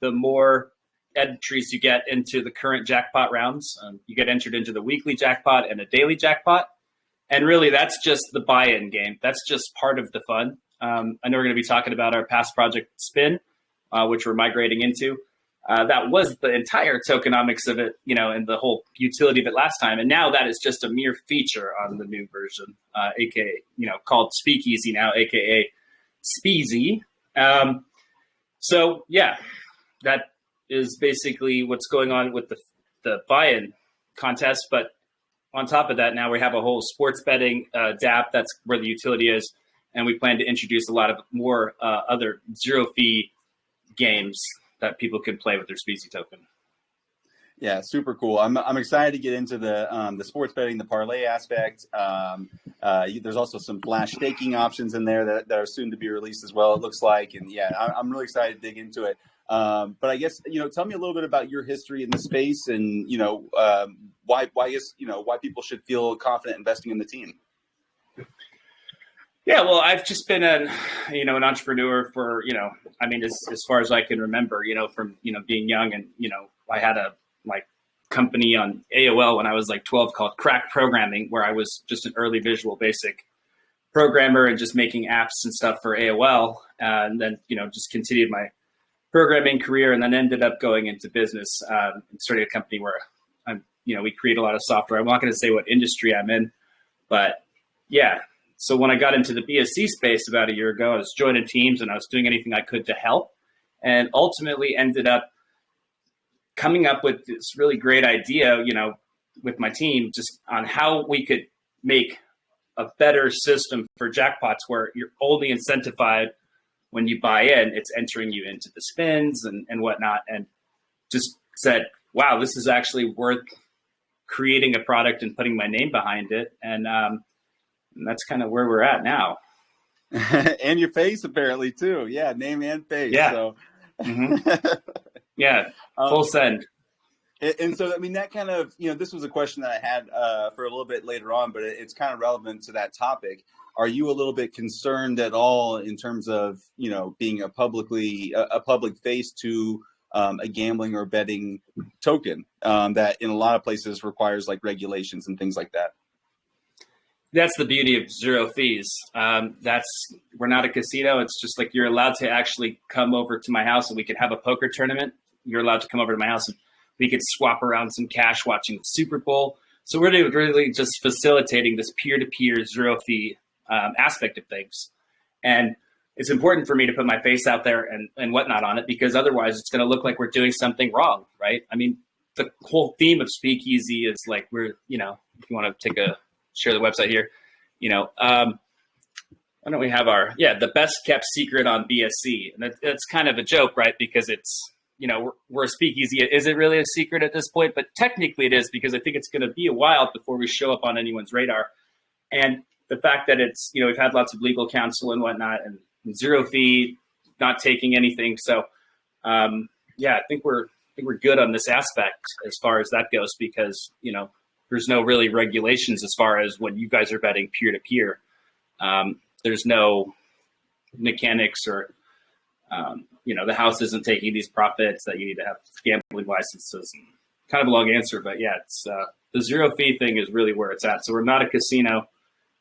the more entries you get into the current jackpot rounds. You get entered into the weekly jackpot and a daily jackpot. And really, that's just the buy-in game. That's just part of the fun. I know we're going to be talking about our past project Spin, which we're migrating into. That was the entire tokenomics of it, and the whole utility of it last time. And now that is just a mere feature on the new version, aka, called Speakeasy now, aka SPEEZY. So yeah, that is basically what's going on with the buy-in contest. But on top of that, now we have a whole sports betting DApp. That's where the utility is. And we plan to introduce a lot of more other zero fee games that people can play with their SPEEZY token. Yeah, super cool. I'm excited to get into the sports betting, the parlay aspect. There's also some flash staking options in there that are soon to be released as well, it looks like. And yeah, I'm really excited to dig into it. But I guess, tell me a little bit about your history in the space and, why people should feel confident investing in the team. Yeah, well, I've just been an entrepreneur for, as far as I can remember, from, being young. And, I had a company on AOL when I was 12 called Crack Programming, where I was just an early Visual Basic programmer and just making apps and stuff for AOL. And then, just continued my programming career and then ended up going into business and starting a company where we create a lot of software. I'm not going to say what industry I'm in, but yeah. So when I got into the BSC space about a year ago, I was joining teams and I was doing anything I could to help, and ultimately ended up coming up with this really great idea, with my team, just on how we could make a better system for jackpots where you're only incentivized when you buy in. It's entering you into the spins and whatnot, and just said, wow, this is actually worth creating a product and putting my name behind it. And that's kind of where we're at now. And your face apparently too. Yeah. Name and face. Yeah. So. Yeah. Full send. And so, that kind of, this was a question that I had for a little bit later on, but it's kind of relevant to that topic. Are you a little bit concerned at all in terms of, being a public face to a gambling or betting token that in a lot of places requires regulations and things like that? That's the beauty of zero fees. We're not a casino. It's just you're allowed to actually come over to my house and we could have a poker tournament. You're allowed to come over to my house and we could swap around some cash watching the Super Bowl. So we're really just facilitating this peer-to-peer zero fee aspect of things. And it's important for me to put my face out there and whatnot on it, because otherwise it's going to look like we're doing something wrong, right? I mean, the whole theme of Speakeasy is we're, if you want to share the website here, why don't we have the best kept secret on BSC? And it's kind of a joke, right? Because it's, we're a speakeasy. Is it really a secret at this point? But technically it is, because I think it's going to be a while before we show up on anyone's radar. And the fact that it's, we've had lots of legal counsel and whatnot, and zero fee, not taking anything. So, I think we're good on this aspect as far as that goes, because, there's no really regulations as far as when you guys are betting peer to peer. There's no mechanics or, the house isn't taking these profits that you need to have gambling licenses. And kind of a long answer, but yeah, it's the zero fee thing is really where it's at. So we're not a casino.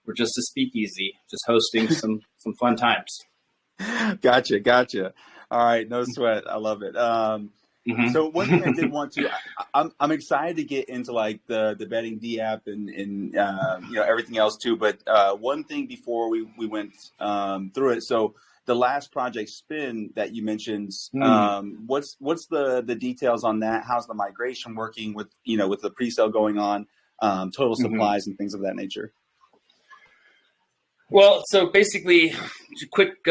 We're just a speakeasy, just hosting some fun times. Gotcha. All right. No sweat. I love it. So one thing I did want to, I'm excited to get into the betting D app and everything else too. But one thing before we went through it. So the last project Spin that you mentioned, what's the details on that? How's the migration working with the pre-sale going on, total supplies and things of that nature? Well, so basically, quick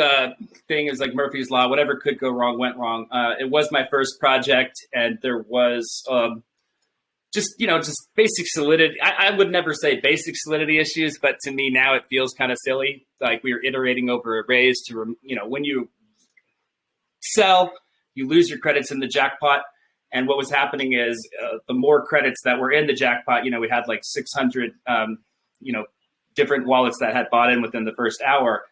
thing is Murphy's Law. Whatever could go wrong went wrong. It was my first project, and there was just basic solidity. I would never say basic solidity issues, but to me now it feels kind of silly. We were iterating over a raise to, when you sell, you lose your credits in the jackpot. And what was happening is the more credits that were in the jackpot, we had 600, different wallets that had bought in within the first hour.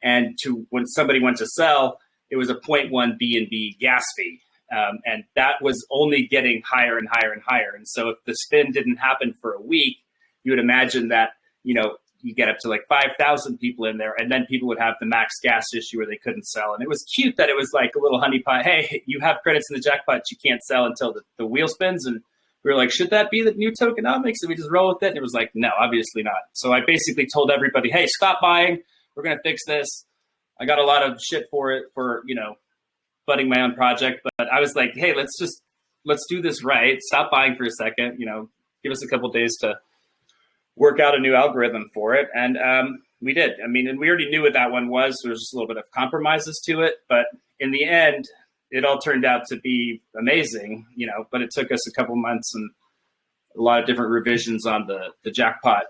And when somebody went to sell, it was a 0.1 B&B gas fee. And that was only getting higher and higher and higher. And so if the spin didn't happen for a week, you would imagine that, you get up to like 5,000 people in there, and then people would have the max gas issue where they couldn't sell. And it was cute that it was like a little honeypot. Hey, you have credits in the jackpot you can't sell until the wheel spins. And we were like, should that be the new tokenomics? And we just roll with it. And it was like, no, obviously not. So I basically told everybody, hey, stop buying. We're going to fix this. I got a lot of shit for it for, budding my own project. But I was like, hey, let's do this right. Stop buying for a second, give us a couple days to work out a new algorithm for it. And we did. I mean, and we already knew what that one was. There was just a little bit of compromises to it. But in the end, it all turned out to be amazing, but it took us a couple months and a lot of different revisions on the jackpot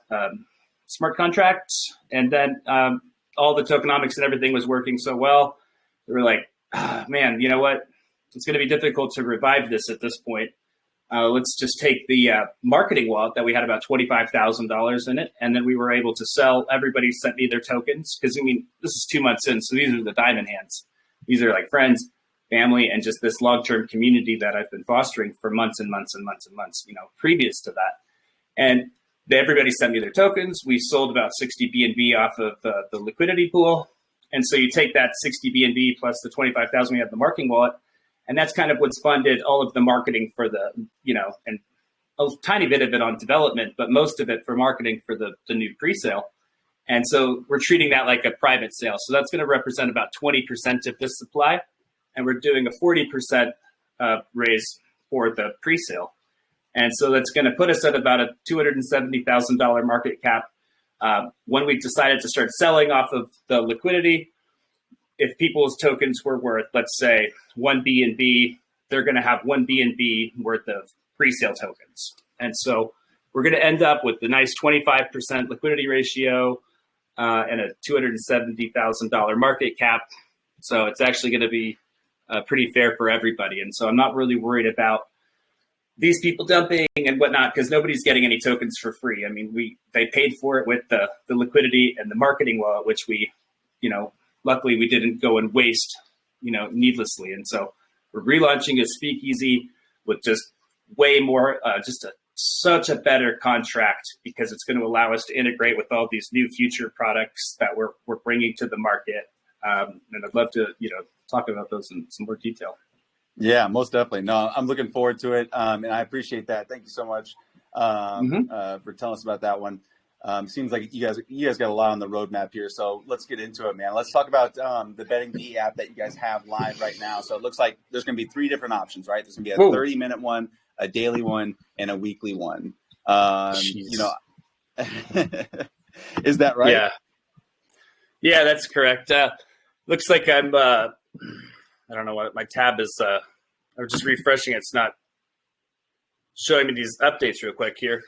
smart contract. And then all the tokenomics and everything was working so well. We were like, man, you know what? It's going to be difficult to revive this at this point. Let's just take the marketing wallet that we had about $25,000 in it. And then we were able to sell. Everybody sent me their tokens because, this is 2 months in. So these are the diamond hands. These are like friends, family, and just this long-term community that I've been fostering for months and months and months and months, previous to that. And everybody sent me their tokens. We sold about 60 BNB off of the liquidity pool. And so you take that 60 BNB plus the 25,000 we have in the marketing wallet, and that's kind of what's funded all of the marketing for the, and a tiny bit of it on development, but most of it for marketing for the new pre-sale. And so we're treating that like a private sale. So that's going to represent about 20% of this supply. And we're doing a 40% raise for the pre-sale. And so that's going to put us at about a $270,000 market cap. When we decided to start selling off of the liquidity, if people's tokens were worth, let's say, 1 BNB, they're going to have 1 BNB worth of pre-sale tokens. And so we're going to end up with the nice 25% liquidity ratio and a $270,000 market cap. So it's actually going to be pretty fair for everybody. And so I'm not really worried about these people dumping and whatnot, because nobody's getting any tokens for free. I mean, they paid for it with the liquidity and the marketing wallet, which we, luckily we didn't go and waste, needlessly. And so we're relaunching a Speakeasy with just way more, such a better contract, because it's going to allow us to integrate with all these new future products that we're bringing to the market. And I'd love to, talk about those in some more detail. Yeah, most definitely. No, I'm looking forward to it. And I appreciate that. Thank you so much for telling us about that one. Seems like you guys got a lot on the roadmap here. So let's get into it, man. Let's talk about the Betting D app that you guys have live right now. So it looks like there's going to be 3 different options, right? There's going to be a 30-minute one, a daily one, and a weekly one. Is that right? Yeah. Yeah, that's correct. Looks like I'm, I don't know what my tab is. I'm just refreshing. It's not showing me these updates real quick here.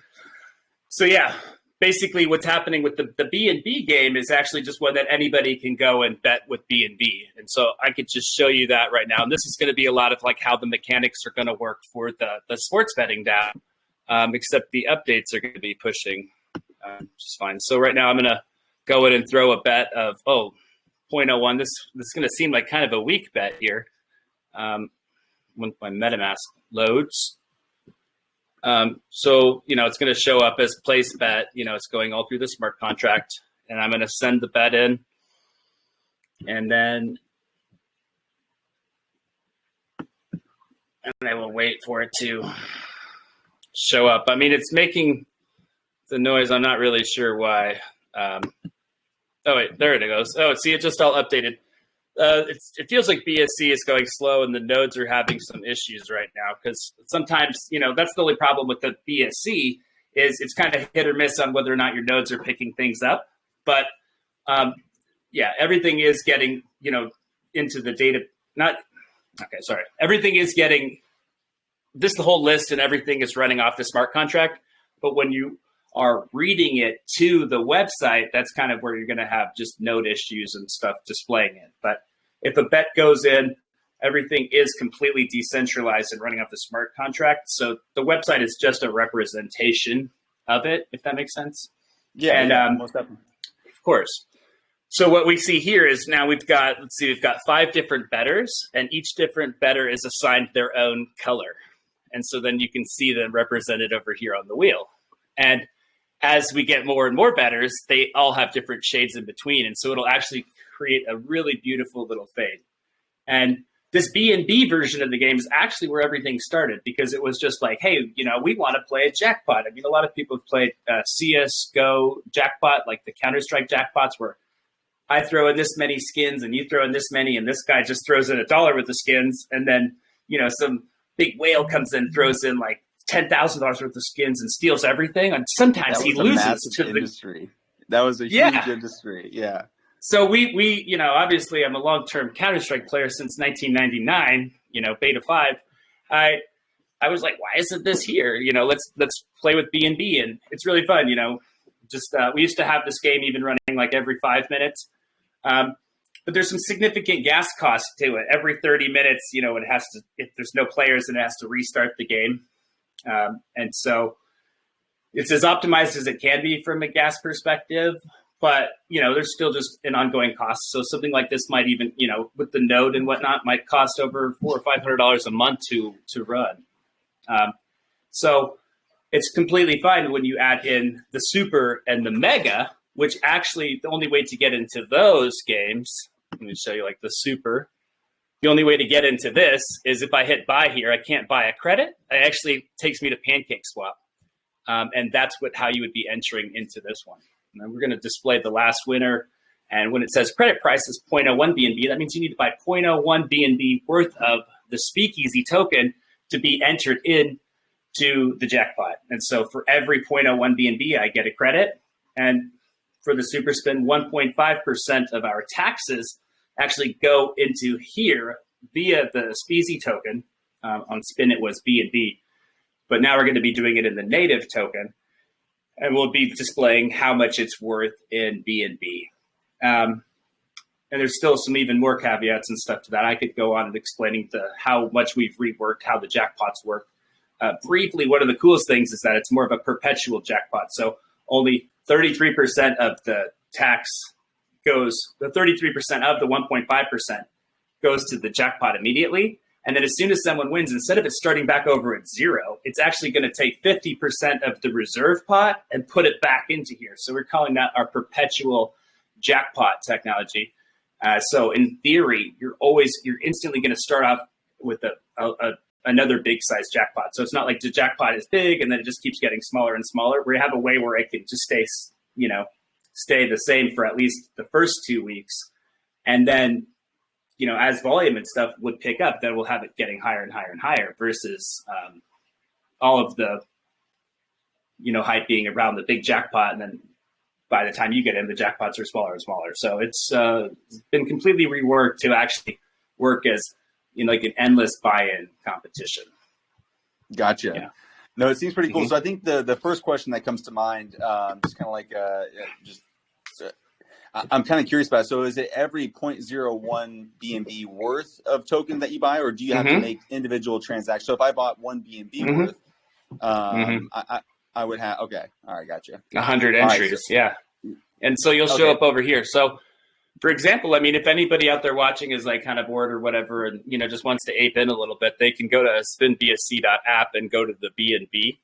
So yeah, basically what's happening with the B&B game is actually just one that anybody can go and bet with B&B. And so I could just show you that right now. And this is going to be a lot of like how the mechanics are going to work for the sports betting app, except the updates are going to be pushing just fine. So right now I'm going to go in and throw a bet of, 0.01. This is going to seem like kind of a weak bet here. When my MetaMask loads. So, it's going to show up as place bet. It's going all through the smart contract, and I'm going to send the bet in. And then I will wait for it to show up. I mean, it's making the noise. I'm not really sure why. Oh, wait, there it goes. Oh, see, it just all updated. It feels like BSC is going slow and the nodes are having some issues right now, because sometimes, that's the only problem with the BSC is it's kind of hit or miss on whether or not your nodes are picking things up. But everything is getting, into the data. Everything is getting the whole list and everything is running off the smart contract. But when you are reading it to the website, that's kind of where you're going to have just node issues and stuff displaying it. But if a bet goes in, everything is completely decentralized and running off the smart contract. So the website is just a representation of it, if that makes sense. Yeah, and most definitely. Of course. So what we see here is now we've got 5 different bettors, and each different bettor is assigned their own color. And so then you can see them represented over here on the wheel. And as we get more and more bettors, they all have different shades in between. And so it'll actually create a really beautiful little fade. And this B&B version of the game is actually where everything started, because it was just like, hey, we want to play a jackpot. I mean, a lot of people have played CSGO jackpot, like the Counter-Strike jackpots, where I throw in this many skins and you throw in this many, and this guy just throws in $1 with the skins. And then, some big whale comes in, throws in like $10,000 worth of skins and steals everything. And sometimes he loses to the industry. That was a huge industry. Yeah. So we obviously I'm a long-term Counter-Strike player since 1999, beta 5. I was like, why isn't this here? Let's play with B&B, and it's really fun. Just we used to have this game even running like every 5 minutes. But there's some significant gas costs to it. Every 30 minutes, it has to, if there's no players, then it has to restart the game. And so it's as optimized as it can be from a gas perspective. But, there's still just an ongoing cost. So something like this might even, with the node and whatnot, might cost over $400 or $500 a month to run. So it's completely fine when you add in the super and the mega, which actually the only way to get into those games, let me show you like the super. The only way to get into this is if I hit buy here, I can't buy a credit. It actually takes me to Pancake Swap. And that's how you would be entering into this one. And then we're going to display the last winner. And when it says credit price is 0.01 BNB, that means you need to buy 0.01 BNB worth of the SPEEZY token to be entered in to the jackpot. And so for every 0.01 BNB, I get a credit. And for the super spin, 1.5% of our taxes actually go into here via the SPEEZY token. On spin, it was BNB. But now we're going to be doing it in the native token. And we'll be displaying how much it's worth in BNB. And there's still some even more caveats and stuff to that. I could go on and explaining how much we've reworked, how the jackpots work. Briefly, one of the coolest things is that it's more of a perpetual jackpot. So only 33% of the tax goes, the 33% of the 1.5% goes to the jackpot immediately. And then as soon as someone wins, instead of it starting back over at 0, it's actually going to take 50% of the reserve pot and put it back into here. So we're calling that our perpetual jackpot technology. So in theory, you're instantly going to start off with another big size jackpot. So it's not like the jackpot is big and then it just keeps getting smaller and smaller. We have a way where it can just stay the same for at least the first 2 weeks. And then, as volume and stuff would pick up, then we'll have it getting higher and higher and higher versus all of the, hype being around the big jackpot. And then by the time you get in, the jackpots are smaller and smaller. So it's been completely reworked to actually work as, like an endless buy-in competition. Gotcha. Yeah. No, it seems pretty cool. Mm-hmm. So I think the first question that comes to mind, just kind of like I'm kind of curious about it. So is it every 0.01 BNB worth of token that you buy, or do you have to make individual transactions? So if I bought 1 BNB worth, I would have, okay. All right. Gotcha. 100 entries. Right, so, yeah. And so you'll show up over here. So for example, I mean, if anybody out there watching is like kind of bored or whatever, and, just wants to ape in a little bit, they can go to spinbsc.app and go to the BNB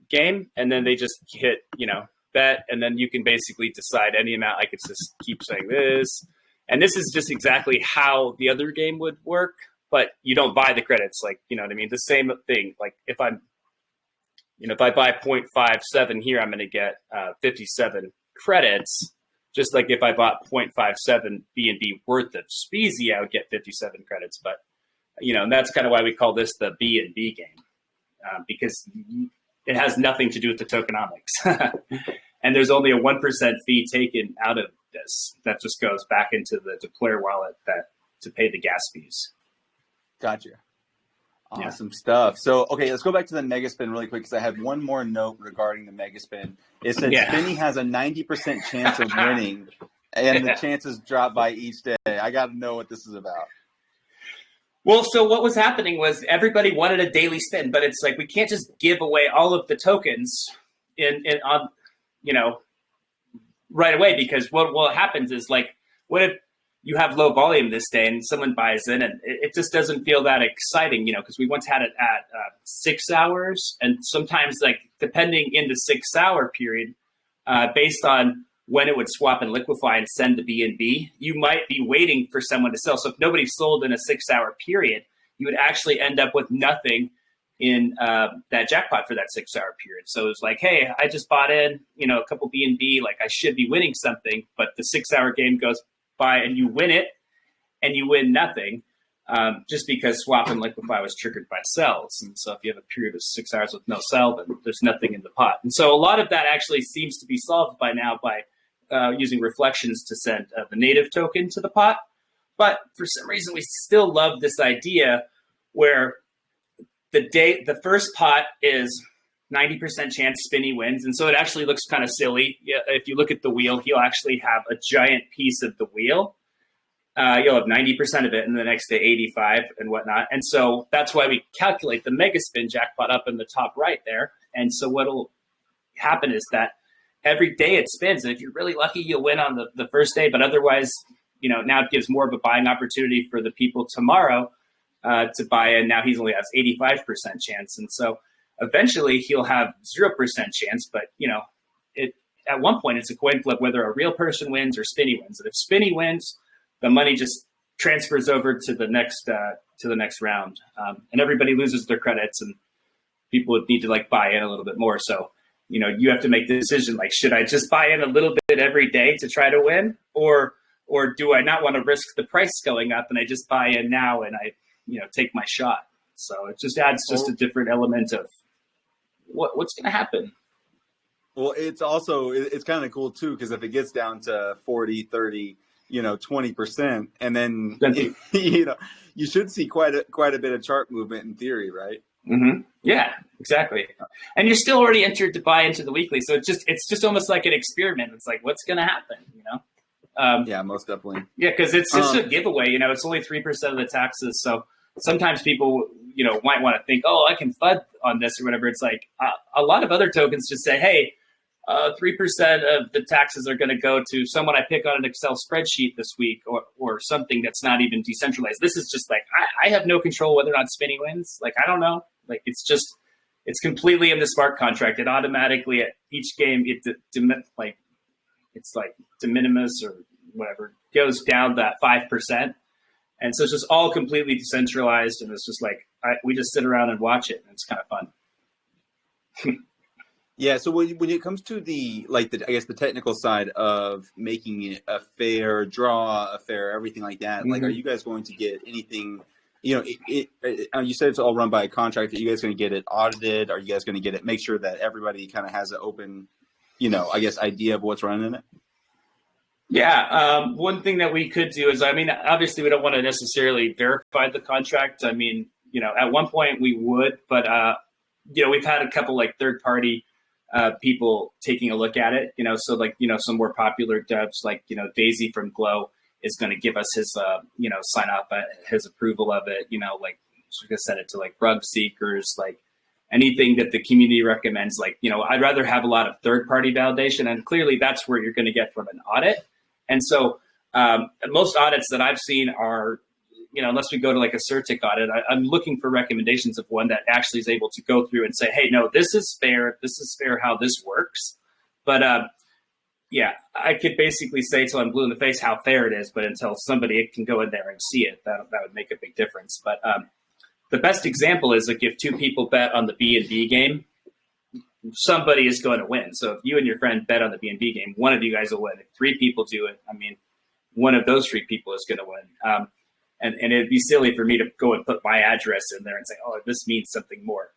game. And then they just hit, bet, and then you can basically decide any amount. I could just keep saying this, and this is just exactly how the other game would work, but you don't buy the credits, like, what I mean? The same thing, like if I buy 0.57 here, I'm going to get 57 credits, just like if I bought 0.57 BNB worth of SPEEZY, I would get 57 credits. But, and that's kind of why we call this the BNB game, because it has nothing to do with the tokenomics. And there's only a 1% fee taken out of this that just goes back into the deployer wallet to pay the gas fees. Gotcha. Awesome stuff. So, okay, let's go back to the mega spin really quick, because I had one more note regarding the mega spin. It said Spinny has a 90% chance of winning, and the chances drop by each day. I got to know what this is about. Well, so what was happening was everybody wanted a daily spin, but it's like we can't just give away all of the tokens right away, because what happens is, like, what if you have low volume this day and someone buys in and it just doesn't feel that exciting, because we once had it at 6 hours, and sometimes, like, depending in the 6 hour period, based on when it would swap and liquefy and send the BNB, you might be waiting for someone to sell. So if nobody sold in a 6 hour period, you would actually end up with nothing in that jackpot for that 6 hour period. So it's like, hey, I just bought in, a couple BNB, like I should be winning something, but the 6 hour game goes by and you win it and you win nothing, just because swap and liquefy was triggered by sells. And so if you have a period of 6 hours with no sell, then there's nothing in the pot. And so a lot of that actually seems to be solved by now by using reflections to send the native token to the pot. But for some reason, we still love this idea where the first pot is 90% chance Spinny wins. And so it actually looks kind of silly. If you look at the wheel, he'll actually have a giant piece of the wheel. You'll have 90% of it, and the next day 85 and whatnot. And so that's why we calculate the mega spin jackpot up in the top right there. And so what'll happen is that every day it spins. And if you're really lucky, you'll win on the first day. But otherwise, now it gives more of a buying opportunity for the people tomorrow to buy in. Now he's only has 85% chance. And so eventually he'll have 0% chance. But, at one point it's a coin flip whether a real person wins or Spinny wins. And if Spinny wins, the money just transfers over to the next round. And everybody loses their credits, and people would need to, like, buy in a little bit more. So, you have to make the decision, like, should I just buy in a little bit every day to try to win? Or do I not want to risk the price going up and I just buy in now and I, take my shot? So it just adds just a different element of what's going to happen. Well, it's kind of cool too, because if it gets down to 40, 30, 20%, and then, you should see quite a bit of chart movement in theory, right? Mm-hmm. Yeah, exactly. And you're still already entered to buy into the weekly. So it's just almost like an experiment. It's like, what's going to happen, Yeah, most definitely. Yeah, because it's just a giveaway. It's only 3% of the taxes. So sometimes people, might want to think, oh, I can FUD on this or whatever. It's like a lot of other tokens just say, hey, 3% of the taxes are going to go to someone I pick on an Excel spreadsheet this week, or something that's not even decentralized. This is just like, I have no control whether or not Spinny wins. Like, I don't know. Like, it's completely in the smart contract. It automatically at each game, it's like de minimis or whatever, goes down that 5%. And so it's just all completely decentralized. And it's just like, we just sit around and watch it. And it's kind of fun. Yeah. So when it comes to the technical side of making it a fair draw, a fair everything like that, Mm-hmm. like, are you guys going to get anything? You said it's all run by a contract. Are you guys going to get it audited? Are you guys going to get it? Make sure that everybody kind of has an open, idea of what's running in it. Yeah. One thing that we could do is, obviously we don't want to necessarily verify the contract. At one point we would, but we've had a couple like third party people taking a look at it, so some more popular devs like, Daisy from Glow is going to give us his, sign off, his approval of it, like, so we can send it to like rug seekers, like anything that the community recommends. Like, I'd rather have a lot of third party validation, and clearly that's where you're going to get from an audit. And so most audits that I've seen are, unless we go to like a CerTic audit, I'm looking for recommendations of one that actually is able to go through and say, hey, no, this is fair. This is fair how this works. But yeah, I could basically say till I'm blue in the face how fair it is, but until somebody can go in there and see it, that would make a big difference. But the best example is like if two people bet on the B&B game, somebody is going to win. So if you and your friend bet on the B&B game, one of you guys will win. If three people do it, one of those three people is going to win. And it'd be silly for me to go and put my address in there and say, oh, this means something more.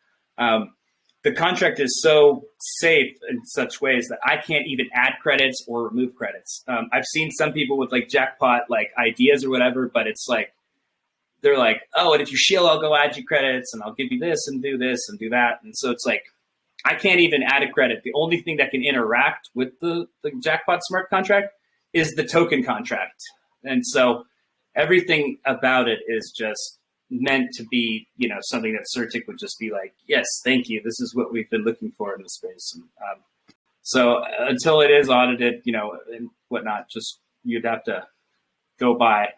The contract is so safe in such ways that I can't even add credits or remove credits. I've seen some people with like jackpot like ideas or whatever, but it's like, they're like, oh, and if you shill, I'll go add you credits and I'll give you this and do that. And so it's like, I can't even add a credit. The only thing that can interact with the jackpot smart contract is the token contract. And so everything about it is just meant to be, something that CerTic would just be like, yes, thank you. This is what we've been looking for in the space. And, So until it is audited, and whatnot, just you'd have to go by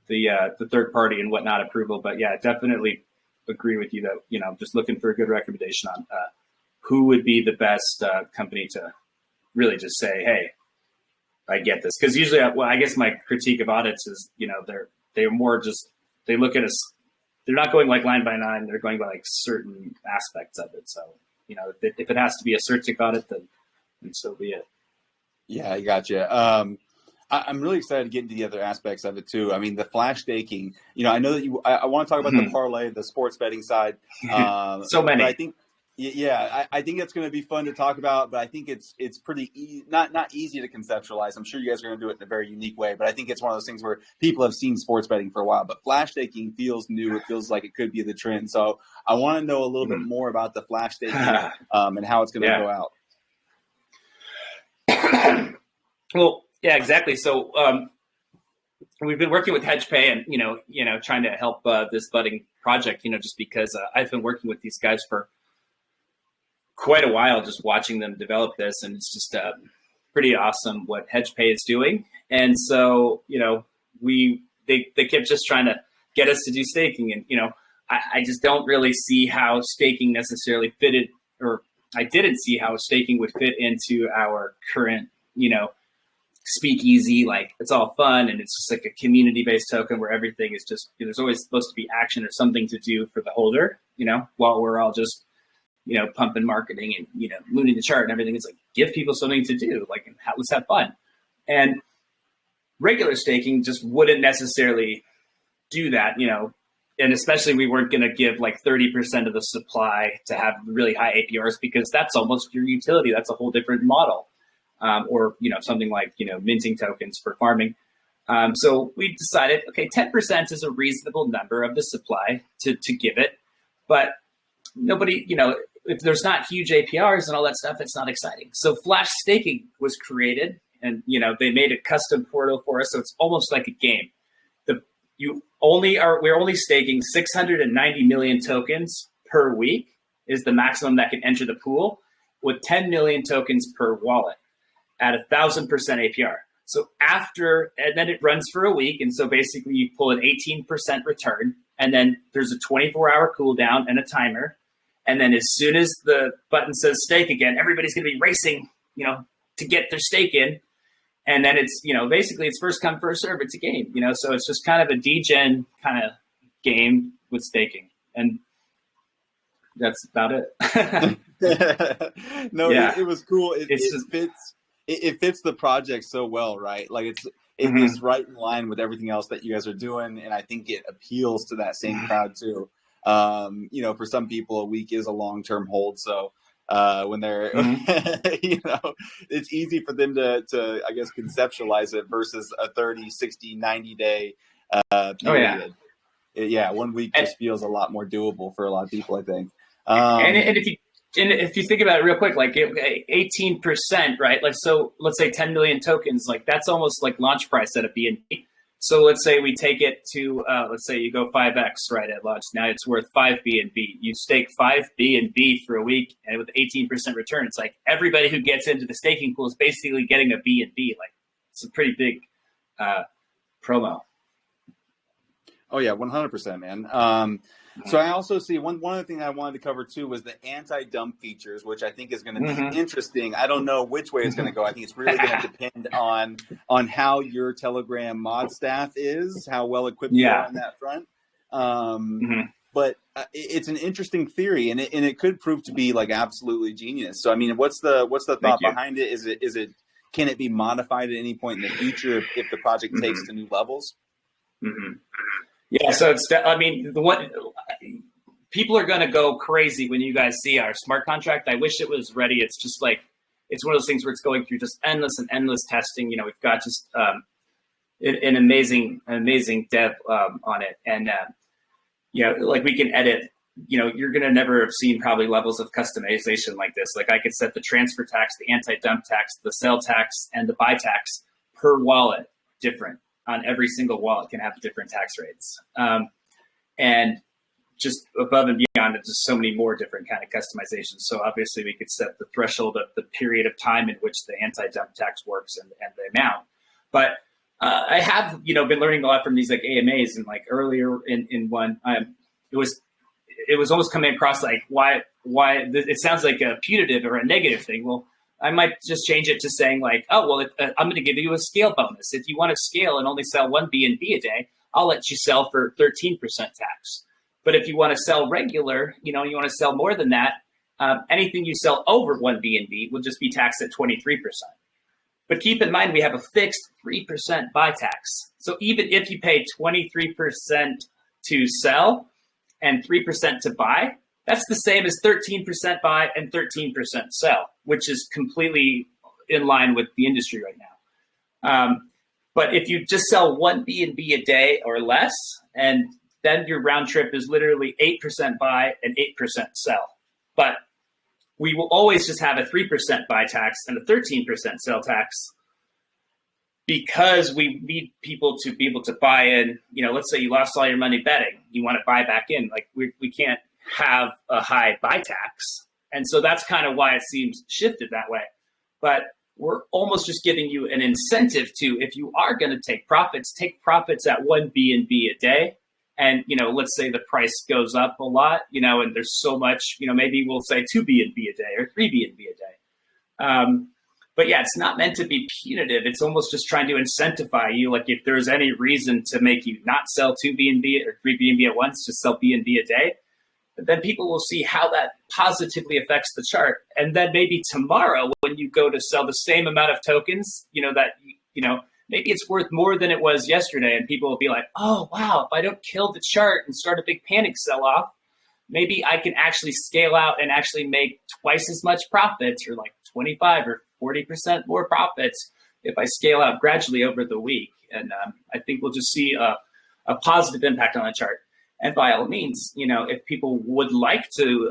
the third party and whatnot approval. But yeah, definitely agree with you that, just looking for a good recommendation on who would be the best company to really just say, hey, I get this. Because usually, I guess my critique of audits is, they're more just, they look at us, they're not going like line by line, they're going by like certain aspects of it. So, if it has to be a CertIC audit, then so be it. Yeah, I gotcha. I'm really excited to get into the other aspects of it too. I mean, the flash staking, I know that I want to talk about the parlay, the sports betting side. So many. I think, I think it's going to be fun to talk about, but I think it's pretty not easy to conceptualize. I'm sure you guys are going to do it in a very unique way, but I think it's one of those things where people have seen sports betting for a while, but flash staking feels new. It feels like it could be the trend. So I want to know a little bit more about the flash staking and how it's going to go out. Well, yeah, exactly. So we've been working with HedgePay and, trying to help this budding project, just because I've been working with these guys for quite a while, just watching them develop this. And it's just pretty awesome what HedgePay is doing. And so, they kept just trying to get us to do staking. And, I just don't really see how staking necessarily fitted, or I didn't see how staking would fit into our current, speakeasy. Like, it's all fun and it's just like a community-based token where everything is just, there's always supposed to be action or something to do for the holder, while we're all just, pumping marketing and, mooning the chart and everything. It's like, give people something to do, like, let's have fun. And regular staking just wouldn't necessarily do that, and especially we weren't going to give like 30% of the supply to have really high APRs, because that's almost your utility. That's a whole different model. Or, something like, minting tokens for farming. So we decided, okay, 10% is a reasonable number of the supply to give it. But nobody, if there's not huge APRs and all that stuff, it's not exciting. So flash staking was created, and, they made a custom portal for us. So it's almost like a game. We're only staking 690 million tokens per week is the maximum that can enter the pool, with 10 million tokens per wallet at 1,000% APR. So and then it runs for a week. And so basically you pull an 18% return, and then there's a 24-hour cooldown and a timer. And then as soon as the button says stake again, everybody's going to be racing, to get their stake in. And then it's, basically it's first come, first serve. It's a game, so it's just kind of a degen kind of game with staking. And that's about it. No, yeah. It was cool. It fits the project so well, right? Like it's right in line with everything else that you guys are doing. And I think it appeals to that same crowd too. For some people, a week is a long-term hold. So when they're, it's easy for them to, I guess, conceptualize it versus a 30, 60, 90 day period. 1 week just feels a lot more doable for a lot of people, I think. And if you think about it real quick, like 18%, right? Like, so let's say 10 million tokens, like that's almost like launch price at a BNB. So let's say we take it to, let's say you go 5x, right, at launch. Now it's worth 5 BNB. You stake 5 BNB for a week, and with 18% return, it's like everybody who gets into the staking pool is basically getting a BNB. Like, it's a pretty big promo. Oh yeah, 100%, man. So I also see one other thing I wanted to cover too was the anti-dump features, which I think is going to be interesting. I don't know which way it's going to go. I think it's really going to depend on how your Telegram mod staff is, how well equipped you are on that front. But it's an interesting theory, and it could prove to be like absolutely genius. So I mean, what's the thought behind it? Is it can it be modified at any point in the future if the project takes to new levels? Yeah, so it's, people are going to go crazy when you guys see our smart contract. I wish it was ready. It's just like, it's one of those things where it's going through just endless and endless testing. We've got just an amazing dev on it. And, like we can edit, you're going to never have seen probably levels of customization like this. Like I could set the transfer tax, the anti-dump tax, the sell tax, and the buy tax per wallet different. On every single wallet can have different tax rates. And just above and beyond, it's just so many more different kind of customizations. So obviously we could set the threshold of the period of time in which the anti-dump tax works and the amount. But I have, you know, been learning a lot from these like AMAs, and like earlier in one, it was almost coming across like why it sounds like a punitive or a negative thing. Well, I might just change it to saying like, oh, well, I'm going to give you a scale bonus. If you want to scale and only sell one B&B a day, I'll let you sell for 13% tax. But if you want to sell regular, you know, you want to sell more than that, anything you sell over one B&B will just be taxed at 23%. But keep in mind, we have a fixed 3% buy tax. So even if you pay 23% to sell and 3% to buy, that's the same as 13% buy and 13% sell, which is completely in line with the industry right now. But if you just sell one B&B a day or less, and then your round trip is literally 8% buy and 8% sell. But we will always just have a 3% buy tax and a 13% sell tax, because we need people to be able to buy in. You know, let's say you lost all your money betting, you want to buy back in. Like we can't have a high buy tax. And so that's kind of why it seems shifted that way. But we're almost just giving you an incentive to, if you are going to take profits at one B&B a day. And, you know, let's say the price goes up a lot, you know, and there's so much, you know, maybe we'll say 2 B&B a day or 3 B&B a day. But yeah, it's not meant to be punitive. It's almost just trying to incentivize you. Like if there's any reason to make you not sell 2 B&B or 3 B&B at once, just sell B&B a day, then people will see how that positively affects the chart. And then maybe tomorrow when you go to sell the same amount of tokens, you know, that, you know, maybe it's worth more than it was yesterday, and people will be like, oh, wow, if I don't kill the chart and start a big panic sell-off, maybe I can actually scale out and actually make twice as much profits, or like 25 or 40% more profits if I scale out gradually over the week. And I think we'll just see a positive impact on the chart. And by all means, you know, if people would like to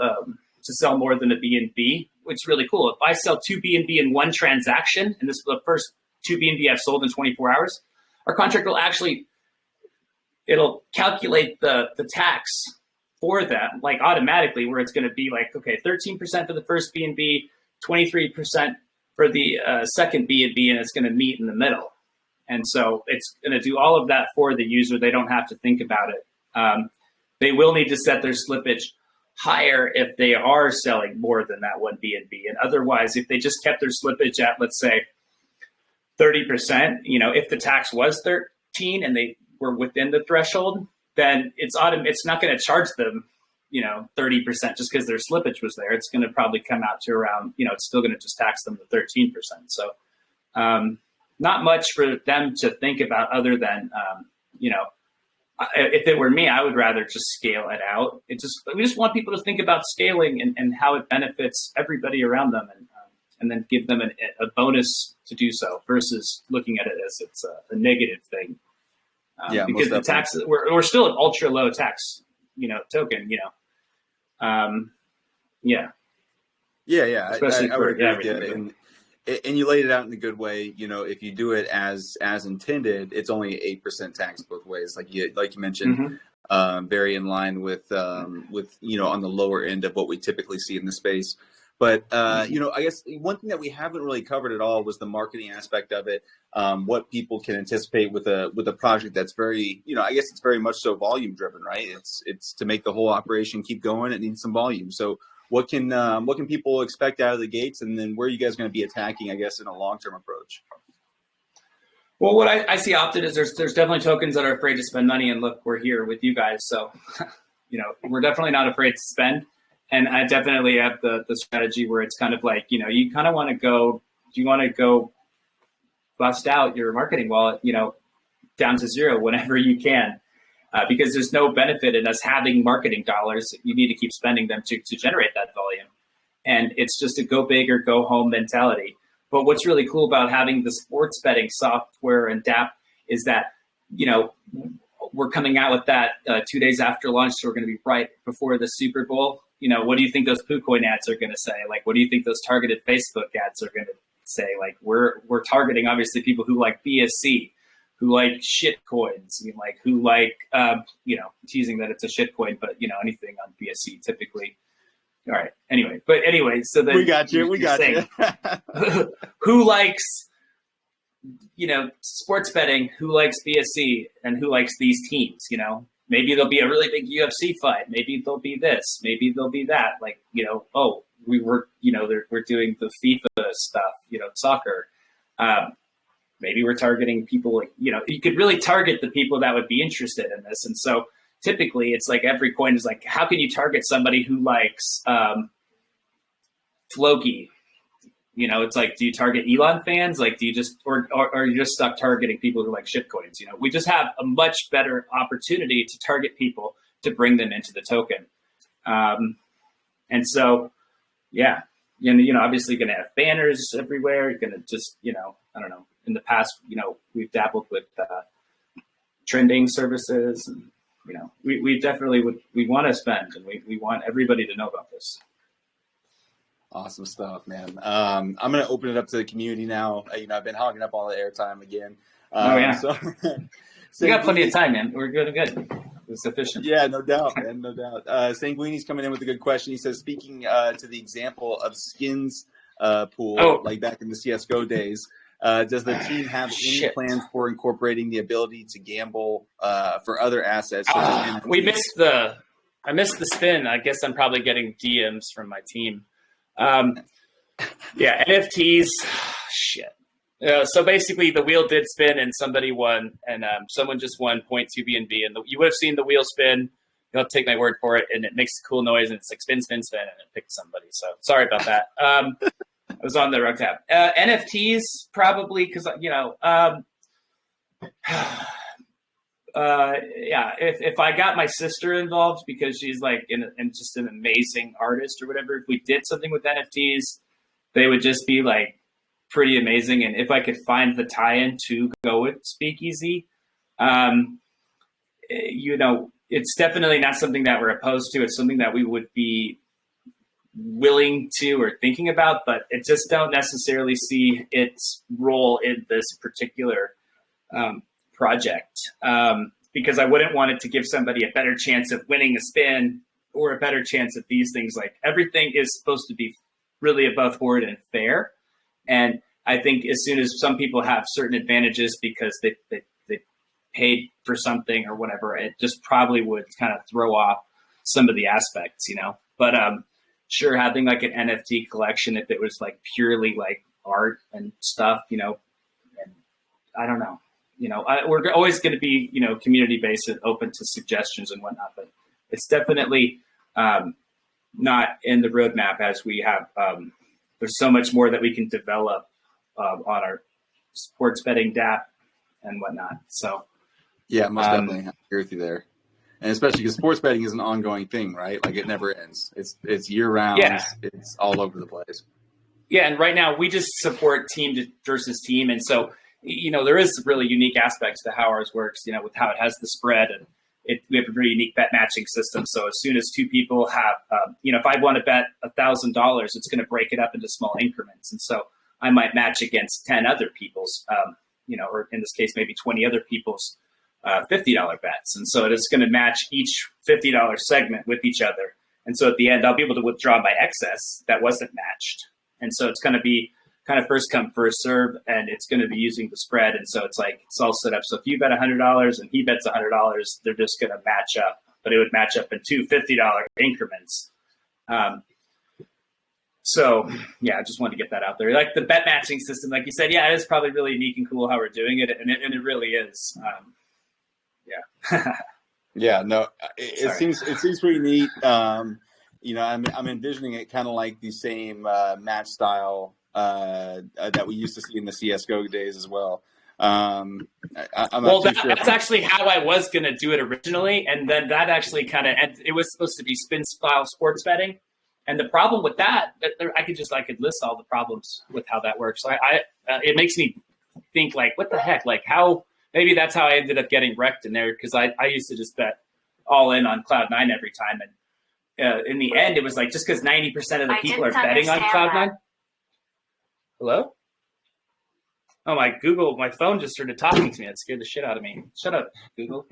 sell more than a B&B, it's really cool. If I sell 2 B&B in one transaction, and this is the first 2 B&B I've sold in 24 hours, our contract will actually, it'll calculate the tax for them, like automatically, where it's going to be like, okay, 13% for the first B&B, 23% for the second B&B, and it's going to meet in the middle. And so it's going to do all of that for the user. They don't have to think about it. They will need to set their slippage higher if they are selling more than that one B&B. And otherwise, if they just kept their slippage at, let's say, 30%, you know, if the tax was 13 and they were within the threshold, then it's not going to charge them, you know, 30% just because their slippage was there. It's going to probably come out to around, you know, it's still going to just tax them to 13%. So not much for them to think about other than, you know, if it were me, I would rather just scale it out. We just want people to think about scaling and how it benefits everybody around them, and then give them a bonus to do so, versus looking at it as it's a negative thing. Because the tax, we're still an ultra low tax, you know, token, you know. Yeah. Especially I would agree with you. And you laid it out in a good way. You know, if you do it as intended, it's only 8% tax both ways. Like you mentioned, very in line with you know, on the lower end of what we typically see in the space. But you know, I guess one thing that we haven't really covered at all was the marketing aspect of it. What people can anticipate with a project that's very, you know, I guess it's very much so volume driven, right? It's to make the whole operation keep going. It needs some volume. So what can people expect out of the gates, and then where are you guys going to be attacking, I guess, in a long-term approach? Well, what I see often is there's definitely tokens that are afraid to spend money, and look, we're here with you guys. So, you know, we're definitely not afraid to spend. And I definitely have the strategy where it's kind of like, you know, you kind of want to go bust out your marketing wallet, you know, down to zero whenever you can. Because there's no benefit in us having marketing dollars. You need to keep spending them to generate that volume. And it's just a go big or go home mentality. But what's really cool about having the sports betting software and DApp is that, you know, we're coming out with that 2 days after launch. So we're going to be right before the Super Bowl. You know, what do you think those PooCoin ads are going to say? Like, what do you think those targeted Facebook ads are going to say? Like, we're targeting, obviously, people who like BSC, who like shit coins, like who like, teasing that it's a shit coin, but anything on BSC typically. All right. Anyway, so then we got you. Who likes, sports betting, who likes BSC, and who likes these teams, Maybe there'll be a really big UFC fight. Maybe there'll be this. Maybe there'll be that. Like, we're doing the FIFA stuff, soccer. Maybe we're targeting people like, you could really target the people that would be interested in this. And so typically it's like every coin is like, how can you target somebody who likes Floki? It's like, do you target Elon fans? Like, do you just, or are you just stuck targeting people who like shit coins? We just have a much better opportunity to target people to bring them into the token. And so, yeah, obviously going to have banners everywhere. You're going to just, I don't know. In the past, we've dabbled with trending services, and we definitely we want to spend, and we want everybody to know about this. Awesome stuff, man. I'm going to open it up to the community now. I've been hogging up all the airtime again. So we got plenty of time, man. We're good. It's sufficient. Yeah, no doubt, man. No doubt. Sanguini's coming in with a good question. He says, speaking to the example of skins pool, like back in the CSGO days, does the team have any plans for incorporating the ability to gamble for other assets? I missed the spin. I guess I'm probably getting DMs from my team. NFTs, shit. So basically the wheel did spin and somebody won, and someone just won 0.2 BNB, and you would have seen the wheel spin. You'll take my word for it, and it makes a cool noise, and it's like spin, spin, spin, and it picked somebody. So sorry about that. I was on the rug tab. NFTs probably because if I got my sister involved because she's like and just an amazing artist or whatever, if we did something with NFTs, they would just be like pretty amazing. And if I could find the tie-in to go with Speakeasy, it's definitely not something that we're opposed to. It's something that we would be willing to or thinking about, but it just don't necessarily see its role in this particular project, because I wouldn't want it to give somebody a better chance of winning a spin or a better chance at these things. Like, everything is supposed to be really above board and fair. And I think as soon as some people have certain advantages because they paid for something or whatever, it just probably would kind of throw off some of the aspects, But sure, having like an NFT collection, if it was like purely like art and stuff, and I don't know, we're always going to be, community-based and open to suggestions and whatnot, but it's definitely not in the roadmap as we have, there's so much more that we can develop on our sports betting DApp and whatnot. So yeah, most definitely. I agree with you there. And especially because sports betting is an ongoing thing, right? Like, it never ends. It's year round. Yeah. It's all over the place. Yeah, and right now we just support team versus team, and so there is really unique aspects to how ours works. With how it has the spread, and we have a very unique bet matching system. So as soon as two people have, if I want to bet $1,000, it's going to break it up into small increments, and so I might match against 10 other people's, or in this case maybe 20 other people's. $50 bets. And so it's going to match each $50 segment with each other. And so at the end, I'll be able to withdraw my excess that wasn't matched. And so it's going to be kind of first come, first serve, and it's going to be using the spread. And so it's like, it's all set up. So if you bet $100 and he bets $100, they're just going to match up, but it would match up in two $50 increments. So yeah, I just wanted to get that out there. Like the bet matching system, like you said, yeah, it is probably really unique and cool how we're doing it. And it really is. Yeah. Yeah, no, it seems pretty neat. I'm envisioning it kind of like the same match style that we used to see in the CSGO days as well. That's actually how I was going to do it originally, and then that actually it was supposed to be spin style sports betting, and the problem with that, I could list all the problems with how that works. So it makes me think like, what the heck, like how. Maybe that's how I ended up getting wrecked in there, because I used to just bet all in on Cloud9 every time. And in the end, it was like just because 90% of the people are betting on Cloud9. Hello? Oh, my phone just started talking to me. It scared the shit out of me. Shut up, Google.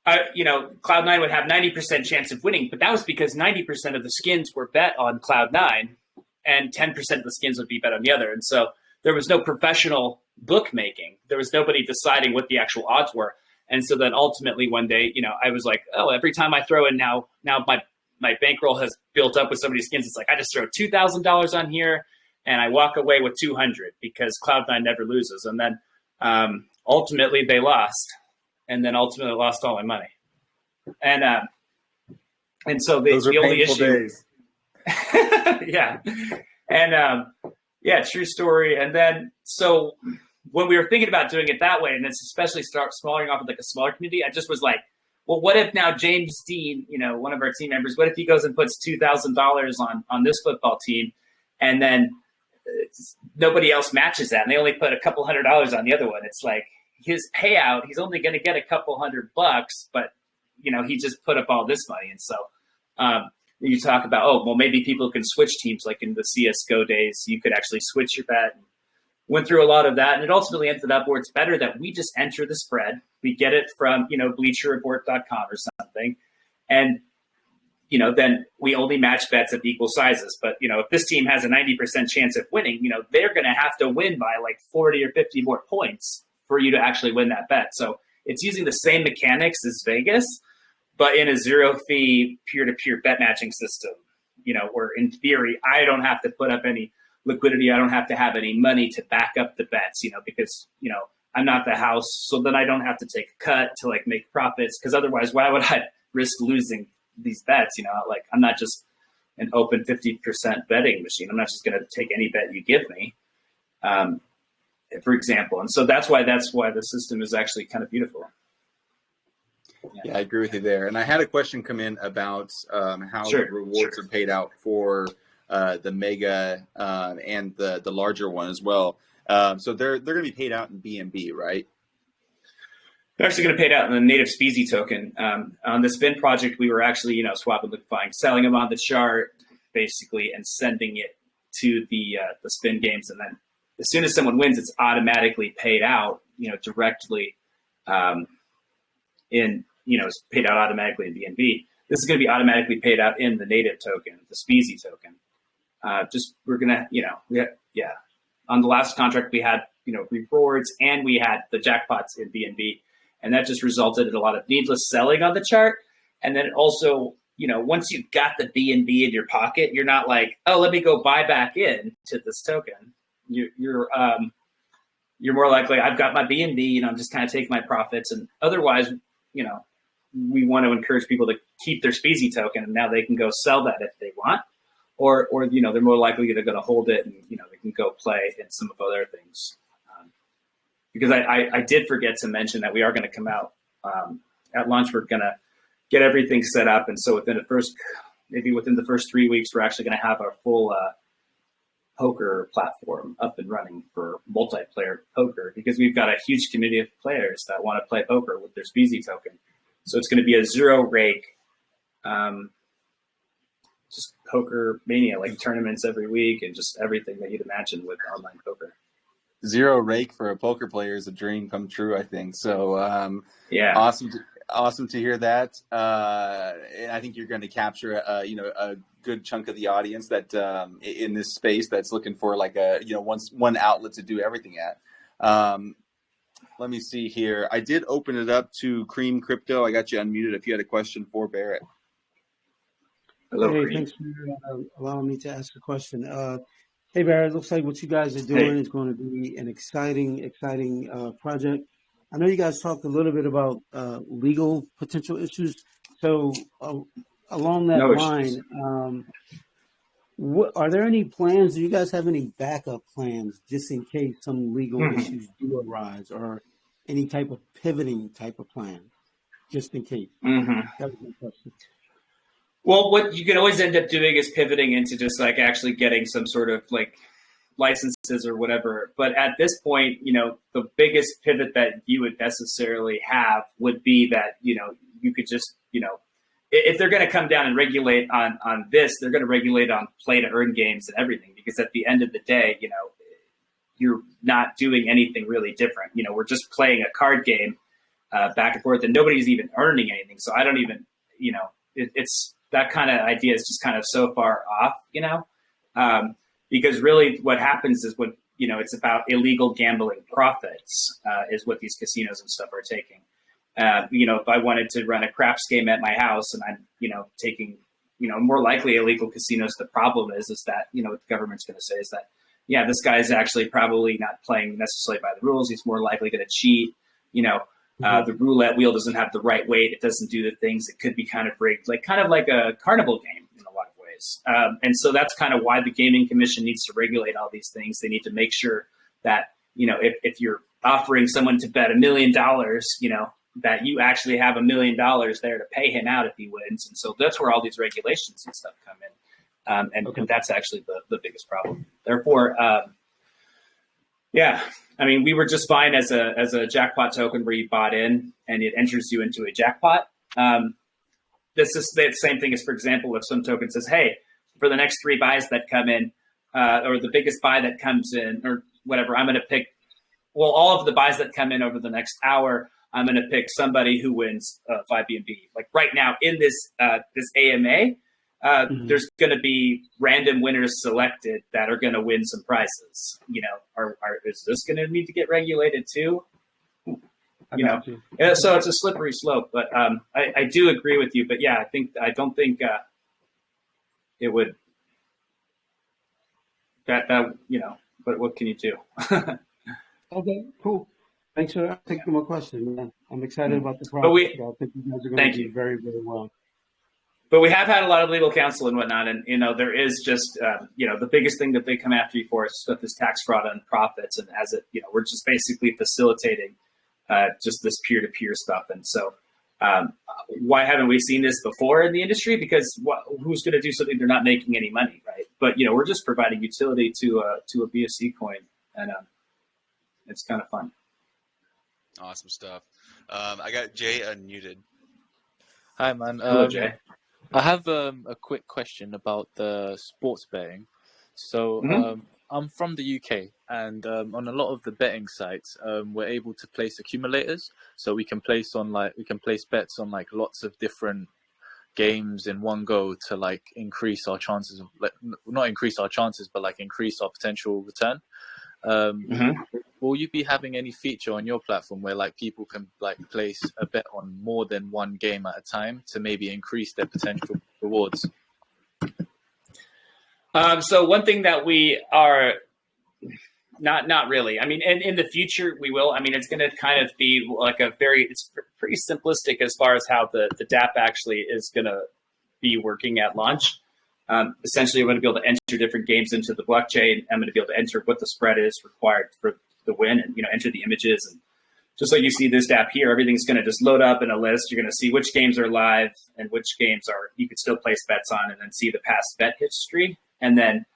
Cloud9 would have 90% chance of winning, but that was because 90% of the skins were bet on Cloud9 and 10% of the skins would be bet on the other. And so there was no professional bookmaking. There was nobody deciding what the actual odds were. And so then ultimately one day, I was like, oh, every time I throw in now my bankroll has built up with so many skins. It's like, I just throw $2,000 on here and I walk away with 200 because Cloud9 never loses. And then ultimately they lost, and then ultimately lost all my money. And so those are the only painful issue, days. yeah. And true story. And then so when we were thinking about doing it that way, and it's especially starting off with like a smaller community, I just was like, well, what if now James Dean, one of our team members, what if he goes and puts $2,000 on this football team, and then nobody else matches that, and they only put a couple $100 on the other one? It's like his payout, he's only going to get a couple $100, but he just put up all this money. And so you talk about, maybe people can switch teams, like in the CS:GO days, you could actually switch your bet. Went through a lot of that, and it ultimately ended up where it's better that we just enter the spread. We get it from, bleacherreport.com or something. And, then we only match bets of equal sizes. But, if this team has a 90% chance of winning, they're going to have to win by like 40 or 50 more points for you to actually win that bet. So it's using the same mechanics as Vegas, but in a zero fee peer-to-peer bet matching system, where in theory, I don't have to put up any liquidity. I don't have to have any money to back up the bets, because, I'm not the house. So then I don't have to take a cut to like make profits. Cause otherwise, why would I risk losing these bets? Like I'm not just an open 50% betting machine. I'm not just going to take any bet you give me, for example. And so that's why the system is actually kind of beautiful. Yeah, I agree with you there. And I had a question come in about how the rewards are paid out for the mega and the larger one as well. So they're going to be paid out in BNB, right? They're actually going to pay it out in the native SPEEZY token. On the Spin project, we were actually, swapping, liquefying, selling them on the chart, basically, and sending it to the Spin games. And then as soon as someone wins, it's automatically paid out, directly it's paid out automatically in BNB. This is going to be automatically paid out in the native token, the SPEEZY token. We're going to, on the last contract, we had, rewards, and we had the jackpots in BNB. And that just resulted in a lot of needless selling on the chart. And then also, once you've got the BNB in your pocket, you're not like, oh, let me go buy back in to this token. You're more likely, I've got my BNB, I'm just kind of taking my profits. And otherwise, we want to encourage people to keep their SPEEZY token, and now they can go sell that if they want. Or they're more likely they're going to hold it, and they can go play in some of other things. Because I did forget to mention that we are going to come out at launch. We're going to get everything set up, and so within the first 3 weeks, we're actually going to have our full poker platform up and running for multiplayer poker, because we've got a huge community of players that want to play poker with their SPEEZY token. So it's going to be a zero rake, just poker mania, like tournaments every week and just everything that you'd imagine with online poker. Zero rake for a poker player is a dream come true, I think. So yeah, awesome to hear that. And I think you're going to capture a good chunk of the audience that in this space that's looking for like one outlet to do everything at. Let me see here. I did open it up to Cream Crypto. I got you unmuted if you had a question for Barrett. Hello, hey, thanks for allowing me to ask a question. Hey, Barrett, it looks like what you guys are doing is going to be an exciting project. I know you guys talked a little bit about legal potential issues. So along that line, are there any plans? Do you guys have any backup plans just in case some legal issues do arise, or any type of pivoting type of plan, just in case? That was my question. Well, what you can always end up doing is pivoting into just like actually getting some sort of like licenses or whatever. But at this point, the biggest pivot that you would necessarily have would be that, you could just, if they're going to come down and regulate on this, they're going to regulate on play to earn games and everything, because at the end of the day, you're not doing anything really different. We're just playing a card game back and forth, and nobody's even earning anything. So I don't even, it's that kind of idea is just kind of so far off, because really what happens is when, it's about illegal gambling profits is what these casinos and stuff are taking. If I wanted to run a craps game at my house and I'm, taking, more likely illegal casinos, the problem is that, what the government's going to say is that, yeah, this guy is actually probably not playing necessarily by the rules. He's more likely going to cheat. The roulette wheel doesn't have the right weight. It doesn't do the things. It could be kind of rigged, kind of like a carnival game in a lot of ways. And so that's kind of why the Gaming Commission needs to regulate all these things. They need to make sure that, if you're offering someone to bet $1 million, that you actually have $1 million there to pay him out if he wins. And so that's where all these regulations and stuff come in. And that's actually the biggest problem. Therefore, we were just fine as a jackpot token where you bought in and it enters you into a jackpot. This is the same thing as, for example, if some token says, hey, for the next 3 buys that come in, or the biggest buy that comes in, or whatever, I'm going to pick, all of the buys that come in over the next hour, I'm going to pick somebody who wins 5B&B. Like right now in this AMA, there's going to be random winners selected that are going to win some prizes. Is this going to need to get regulated too? So it's a slippery slope. But I do agree with you. But yeah, I don't think it would. But what can you do? Okay, cool. Thanks for taking my question, man. I'm excited about the project. I think you guys are going to do very, very well. But we have had a lot of legal counsel and whatnot, and there is just the biggest thing that they come after you for is stuff is tax fraud on profits, and as it we're just basically facilitating just this peer-to-peer stuff, and so why haven't we seen this before in the industry? Because who's going to do something they're not making any money, right? But we're just providing utility to a BSC coin, and it's kind of fun. Awesome stuff. I got Jay unmuted. Hi, man. Hello, Jay. I have a quick question about the sports betting. So I'm from the UK, and on a lot of the betting sites, we're able to place accumulators. So we can place bets on lots of different games in one go to increase our chances of not increase our chances, but increase our potential return. Will you be having any feature on your platform where people can place a bet on more than one game at a time to maybe increase their potential rewards? So one thing that we are not really. I mean, in the future we will. I mean, it's going to kind of be it's pretty simplistic as far as how the DApp actually is going to be working at launch. Essentially, I'm going to be able to enter different games into the blockchain. I'm going to be able to enter what the spread is required for the win, and enter the images. And just like you see this app here, everything's going to just load up in a list. You're going to see which games are live and which games you could still place bets on, and then see the past bet history. And then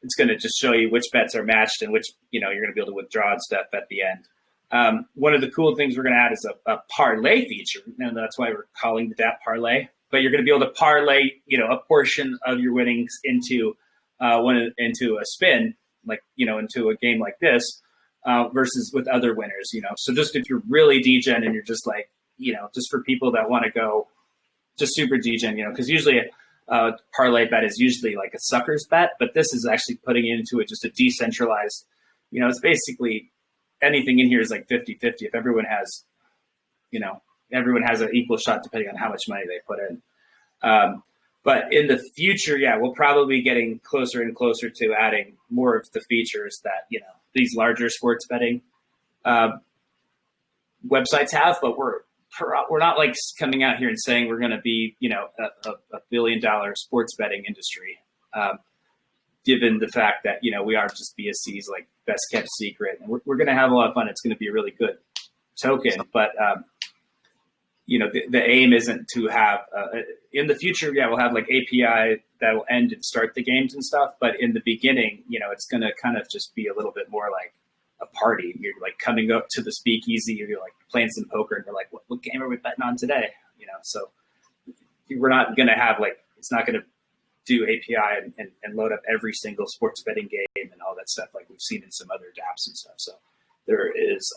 it's going to just show you which bets are matched and which you're going to be able to withdraw and stuff at the end. One of the cool things we're going to add is a parlay feature, and that's why we're calling the DApp parlay. But you're going to be able to parlay, a portion of your winnings into into a spin, into a game like this, versus with other winners. So just if you're really degen and you're just just for people that want to go just super degen, because usually a parlay bet is usually like a sucker's bet, but this is actually putting it into just a decentralized. It's basically anything in here is 50-50. If everyone has, everyone has an equal shot depending on how much money they put in. But in the future, we'll probably be getting closer and closer to adding more of the features that, these larger sports betting websites have, but we're not coming out here and saying we're going to be, a $1 billion sports betting industry, given the fact that, we are just BSC's best kept secret, and we're going to have a lot of fun. It's going to be a really good token, but the aim isn't to have in the future. We'll have API that will end and start the games and stuff. But in the beginning, it's going to kind of just be a little bit more like a party. You're coming up to the speakeasy, you're playing some poker, and you're what game are we betting on today? So we're not going to have it's not going to do API and load up every single sports betting game and all that stuff like we've seen in some other dApps and stuff. So there is,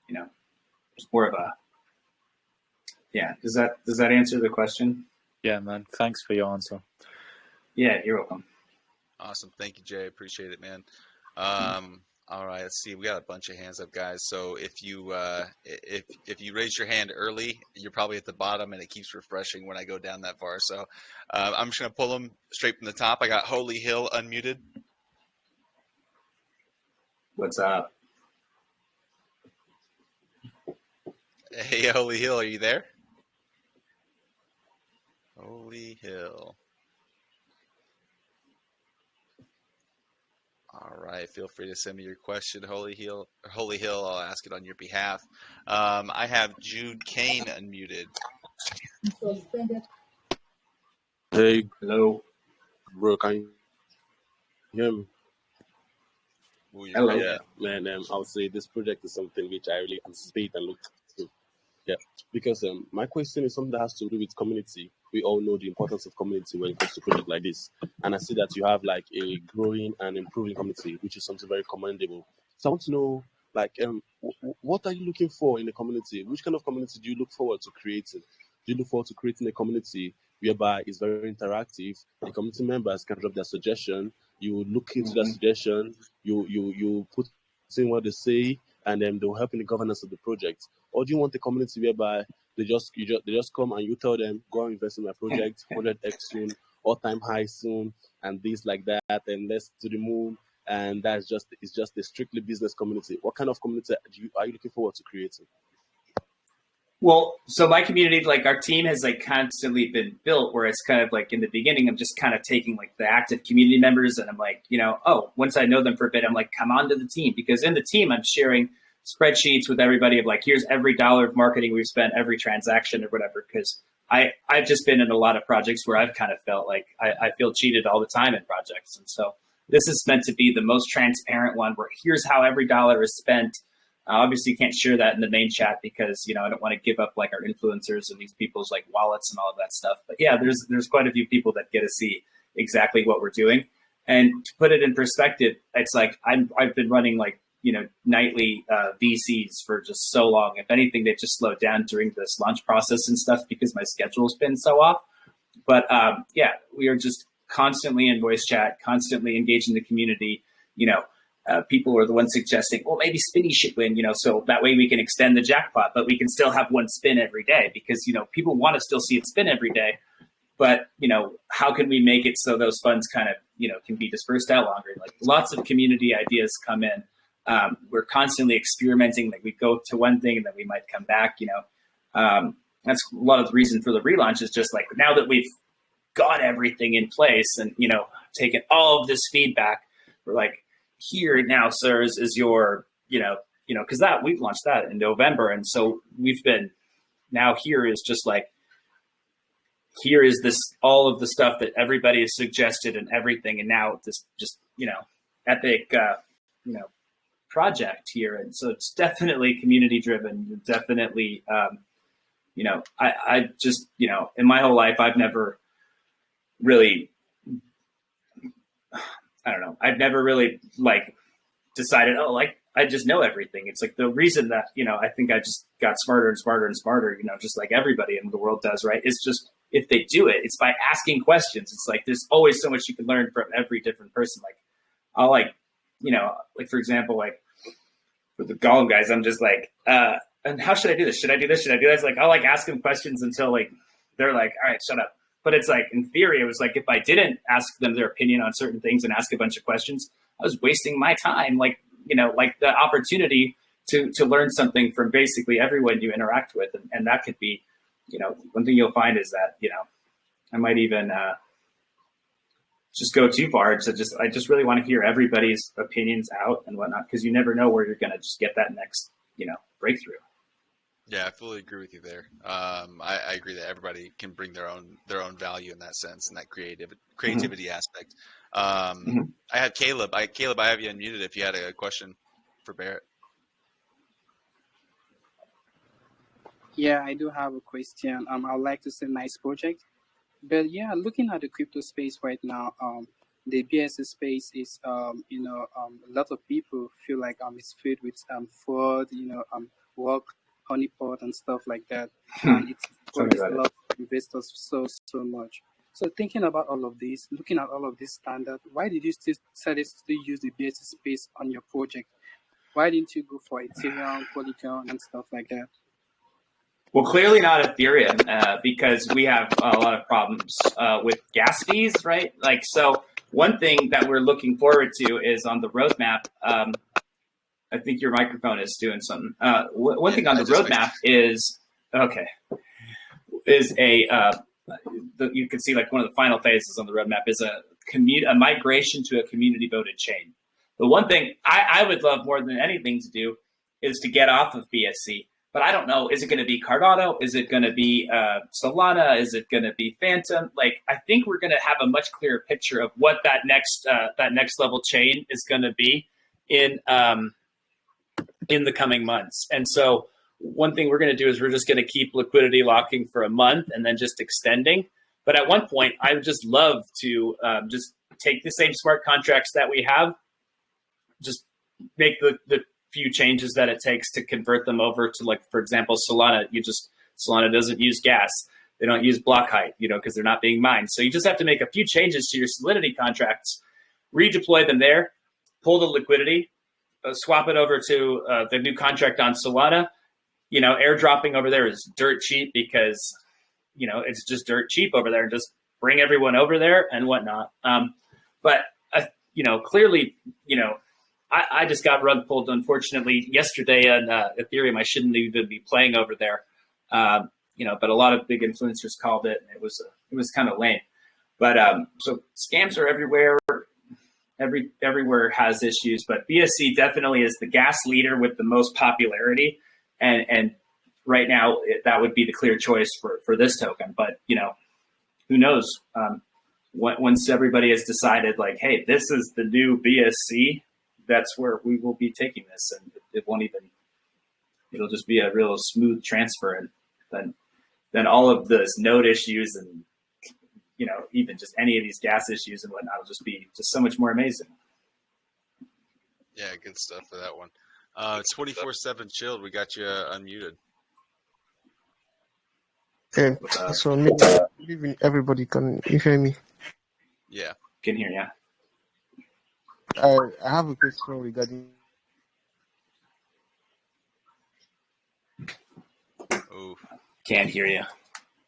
there's more of a, yeah. Does that answer the question? Yeah, man. Thanks for your answer. Yeah, you're welcome. Awesome. Thank you, Jay. Appreciate it, man. All right, let's see. We got a bunch of hands up, guys. So if you raise your hand early, you're probably at the bottom, and it keeps refreshing when I go down that far. So I'm just gonna pull them straight from the top. I got Holy Hill unmuted. What's up? Hey, Holy Hill, are you there? Holy Hill. All right, feel free to send me your question, Holy Hill. I'll ask it on your behalf. I have Jude Kane unmuted. Hey, Hello. bro, can you hear me? Ooh, Hello. Yeah, man, I would say this project is something which I really anticipate and look to. Yeah, because my question is something that has to do with community. We all know the importance of community when it comes to projects like this. And I see that you have like a growing and improving community, which is something very commendable. So I want to know, like, what are you looking for in the community? Which kind of community do you look forward to creating? Do you look forward to creating a community whereby it's very interactive? The community members can drop their suggestion. You look into that suggestion. You put in what they say, and then they'll help in the governance of the project. Or do you want a community whereby they just come and you tell them, go and invest in my project, 100x soon, all-time high soon, and things like that, and let's to the moon, and it's just a strictly business community. What kind of community are you looking forward to creating? Well, so my community, like our team has like constantly been built where it's kind of like in the beginning, I'm just kind of taking like the active community members and I'm like, once I know them for a bit, I'm like, come on to the team, because in the team, I'm sharing spreadsheets with everybody of like, here's every dollar of marketing we've spent, every transaction or whatever. Cause I've just been in a lot of projects where I've kind of felt like I feel cheated all the time in projects. And so this is meant to be the most transparent one where here's how every dollar is spent. Obviously, you can't share that in the main chat because, I don't want to give up like our influencers and these people's like wallets and all of that stuff. But yeah, there's quite a few people that get to see exactly what we're doing. And to put it in perspective, it's like I've been running like, nightly VCs for just so long. If anything, they've just slowed down during this launch process and stuff because my schedule's been so off. But yeah, we are just constantly in voice chat, constantly engaging the community, people are the ones suggesting, well, maybe Spinny should win, so that way we can extend the jackpot, but we can still have one spin every day because, people want to still see it spin every day. But, how can we make it so those funds kind of, can be dispersed out longer? Like lots of community ideas come in. We're constantly experimenting. Like we go to one thing and then we might come back, that's a lot of the reason for the relaunch is just like now that we've got everything in place and, taken all of this feedback, we're like, here now, sirs, is your, because that we've launched that in November. And so we've been now here is just like, here is this, all of the stuff that everybody has suggested and everything. And now this just, epic, project here. And so it's definitely community driven, definitely, I just, in my whole life, I've never really, I've never really like decided, I just know everything. It's like the reason that, I think I just got smarter and smarter and smarter, just like everybody in the world does, right? It's just, if they do it, it's by asking questions. It's like, there's always so much you can learn from every different person. Like I'll like, like for example, like with the Gollum guys, I'm just like, and how should I do this? Should I do this? Should I do this? Like, I'll like ask them questions until like, they're like, all right, shut up. But it's like, in theory, it was like, if I didn't ask them their opinion on certain things and ask a bunch of questions, I was wasting my time. Like, like the opportunity to learn something from basically everyone you interact with. And that could be, one thing you'll find is that, I might even just go too far. I just really want to hear everybody's opinions out and whatnot, because you never know where you're going to just get that next, breakthrough. Yeah, I fully agree with you there. I agree that everybody can bring their own value in that sense and that creativity aspect. I have Caleb. Caleb, I have you unmuted if you had a question for Barrett. Yeah, I do have a question. I would like to say nice project. But yeah, looking at the crypto space right now, the BSC space is, a lot of people feel like it's filled with fraud, work, honeypot, and stuff like that, and it's Tell me discouraged about a it. lot of investors so much. So thinking about all of this, looking at all of this standard, why did you still decide to use the BSC space on your project? Why didn't you go for Ethereum, Polygon, and stuff like that? Well, clearly not Ethereum because we have a lot of problems with gas fees, right? Like, so one thing that we're looking forward to is on the roadmap. I think your microphone is doing something. One thing on the roadmap is you can see like one of the final phases on the roadmap is a migration to a community voted chain. The one thing I would love more than anything to do is to get off of BSC. But I don't know, is it going to be Cardano? Is it going to be Solana? Is it going to be Phantom? Like, I think we're going to have a much clearer picture of what that next level chain is going to be in the coming months. And so one thing we're going to do is we're just going to keep liquidity locking for a month and then just extending. But at one point, I would just love to just take the same smart contracts that we have, just make the few changes that it takes to convert them over to, like, for example, Solana. Solana doesn't use gas. They don't use block height, because they're not being mined. So you just have to make a few changes to your Solidity contracts, redeploy them there, pull the liquidity, swap it over to the new contract on Solana. Airdropping over there is dirt cheap because, it's just dirt cheap over there, and just bring everyone over there and whatnot. But clearly, I just got rug pulled, unfortunately, yesterday on Ethereum. I shouldn't even be playing over there, but a lot of big influencers called it, and it was kind of lame. But so scams are everywhere. Everywhere has issues, but BSC definitely is the gas leader with the most popularity, and right now that would be the clear choice for this token. But who knows? Once everybody has decided, like, hey, this is the new BSC, that's where we will be taking this, and it'll just be a real smooth transfer, and then all of those node issues and even just any of these gas issues and whatnot will just be just so much more amazing. Yeah, good stuff for that one. It's 24/7 chilled. We got you unmuted. So maybe everybody can you hear me? Yeah, can hear you. I have a question regarding. Oh, can't hear you.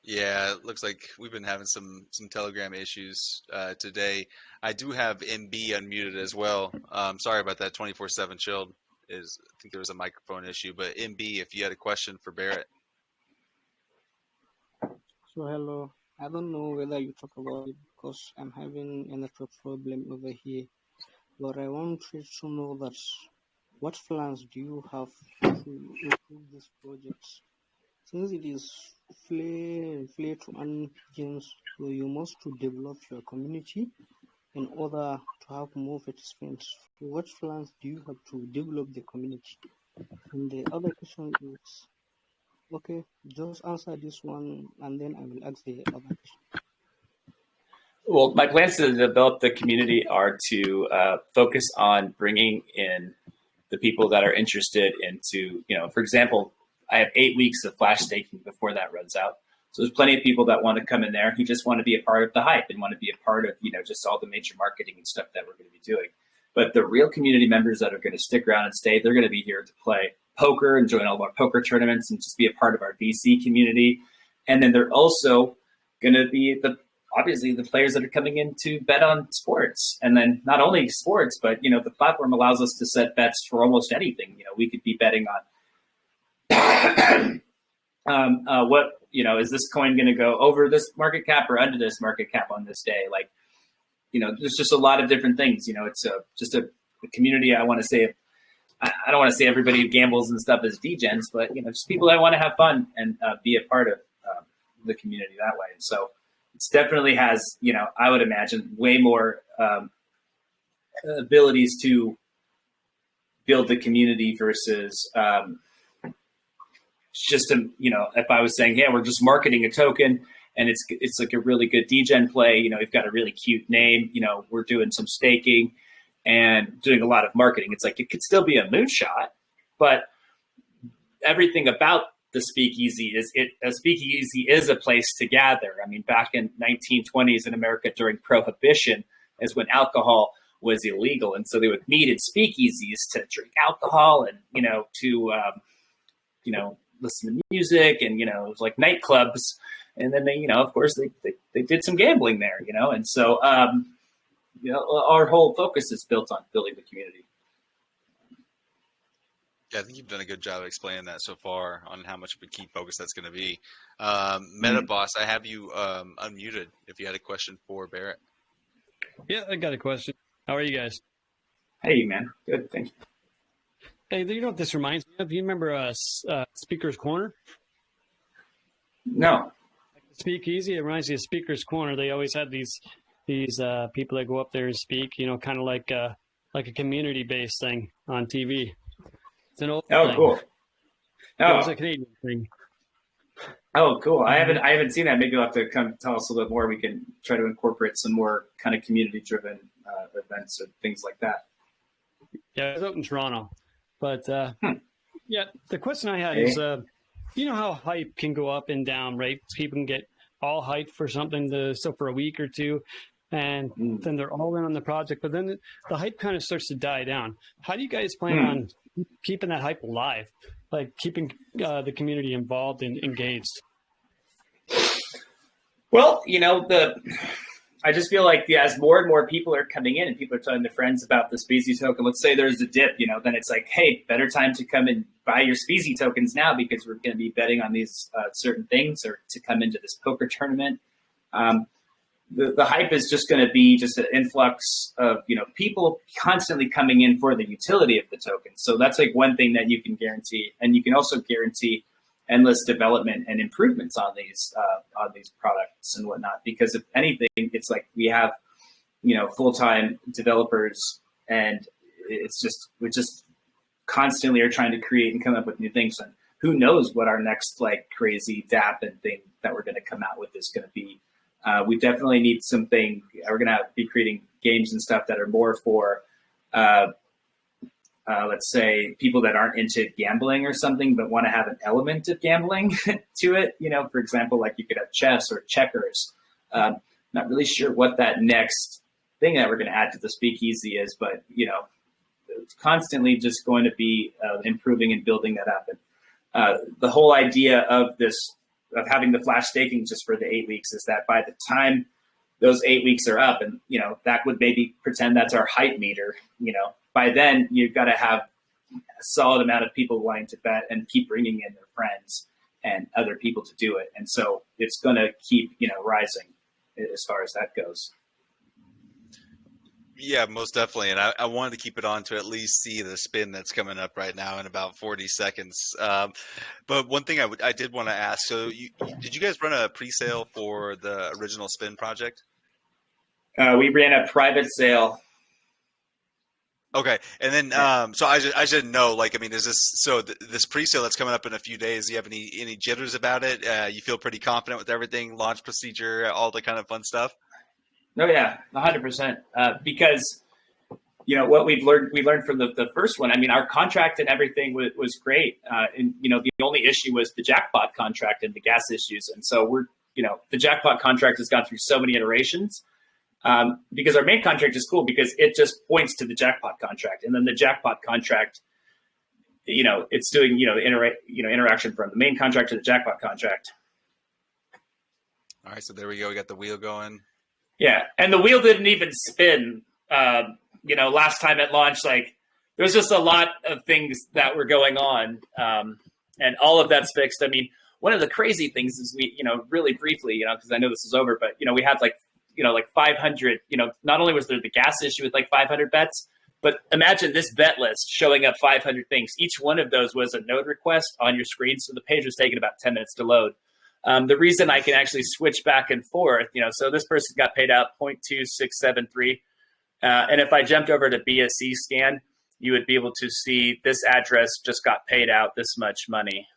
Yeah, it looks like we've been having some Telegram issues today. I do have MB unmuted as well. Sorry about that. 24/7 chilled I think there was a microphone issue, but MB, if you had a question for Barrett. So hello. I don't know whether you talk about it because I'm having a network problem over here. But I wanted to know that what plans do you have to improve this project? Since it is play to earn games, so you must to develop your community in order to have more participants. So what plans do you have to develop the community? And the other question is, okay, just answer this one and then I will ask the other question. Well, my plans to develop the community are to focus on bringing in the people that are interested into, for example, I have 8 weeks of flash staking before that runs out. So there's plenty of people that want to come in there who just want to be a part of the hype and want to be a part of, just all the major marketing and stuff that we're going to be doing. But the real community members that are going to stick around and stay, they're going to be here to play poker and join all of our poker tournaments and just be a part of our VC community. And then they're also going to be obviously the players that are coming in to bet on sports. And then not only sports, but, the platform allows us to set bets for almost anything. We could be betting on is this coin going to go over this market cap or under this market cap on this day? Like, there's just a lot of different things. It's just a community. I want to say, I don't want to say everybody who gambles and stuff is degens, but, just people that want to have fun and be a part of the community that way. And so it definitely has, I would imagine way more abilities to build the community versus just if I was saying, yeah, we're just marketing a token and it's like a really good degen play. You know, we've got a really cute name. You know, we're doing some staking and doing a lot of marketing. It's like it could still be a moonshot, but everything about the speakeasy a speakeasy is a place to gather. I mean, back in 1920s in America during Prohibition is when alcohol was illegal, and so they would meet in speakeasies to drink alcohol and to listen to music, and it was like nightclubs. And then they of course they did some gambling there, and so our whole focus is built on building the community. Yeah, I think you've done a good job of explaining that so far on how much of a key focus that's going to be. Meta Boss, I have you unmuted if you had a question for Barrett. Yeah, I got a question. How are you guys? Hey, man. Good, thank you. Hey, you know what this reminds me of? You remember Speaker's Corner? No. Speakeasy, it reminds me of Speaker's Corner. They always had these people that go up there and speak, kind of like a community-based thing on TV. It's an old thing. Cool. It was a Canadian thing. Oh, cool. I haven't seen that. Maybe you'll have to come tell us a little bit more. We can try to incorporate some more kind of community-driven events and things like that. Yeah, it was out in Toronto. But, yeah, the question I had is, you know how hype can go up and down, right? People can get all hyped for something for a week or two, and then they're all in on the project. But then the hype kind of starts to die down. How do you guys plan on keeping that hype alive, like keeping the community involved and engaged? Well, I just feel like as more and more people are coming in and people are telling their friends about the SPEEZY token, let's say there's a dip, then it's like, hey, better time to come and buy your SPEEZY tokens now because we're going to be betting on these certain things or to come into this poker tournament. The hype is just going to be just an influx of, people constantly coming in for the utility of the token. So that's like one thing that you can guarantee. And you can also guarantee endless development and improvements on these products and whatnot. Because if anything, it's like we have, full-time developers, and we just constantly are trying to create and come up with new things. And who knows what our next like crazy DApp and thing that we're going to come out with is going to be. We definitely need something. We're going to be creating games and stuff that are more for, let's say, people that aren't into gambling or something, but want to have an element of gambling to it. For example, like you could have chess or checkers. Not really sure what that next thing that we're going to add to the speakeasy is, but, it's constantly just going to be improving and building that up. And the whole idea of having the flash staking just for the 8 weeks is that by the time those 8 weeks are up, and that would maybe pretend that's our hype meter, by then you've got to have a solid amount of people wanting to bet and keep bringing in their friends and other people to do it. And so it's going to keep rising as far as that goes. Yeah, most definitely. And I wanted to keep it on to at least see the spin that's coming up right now in about 40 seconds. But one thing I did want to ask, so did you guys run a pre-sale for the original spin project? We ran a private sale. Okay. And then, so I should know, is this pre-sale that's coming up in a few days, do you have any jitters about it? You feel pretty confident with everything, launch procedure, all the kind of fun stuff? Oh yeah, 100%. Because what we learned from the first one. I mean, our contract and everything was great. And the only issue was the jackpot contract and the gas issues. And so the jackpot contract has gone through so many iterations. Because our main contract is cool because it just points to the jackpot contract, and then the jackpot contract, it's doing interaction from the main contract to the jackpot contract. All right, so there we go. We got the wheel going. Yeah, and the wheel didn't even spin. Last time at launch, there was just a lot of things that were going on, and all of that's fixed. I mean, one of the crazy things is we, really briefly, because I know this is over, but we had like 500. Not only was there the gas issue with 500 bets, but imagine this bet list showing up 500 things. Each one of those was a node request on your screen, so the page was taking about 10 minutes to load. The reason I can actually switch back and forth, so this person got paid out 0.2673. And if I jumped over to BSC scan, you would be able to see this address just got paid out this much money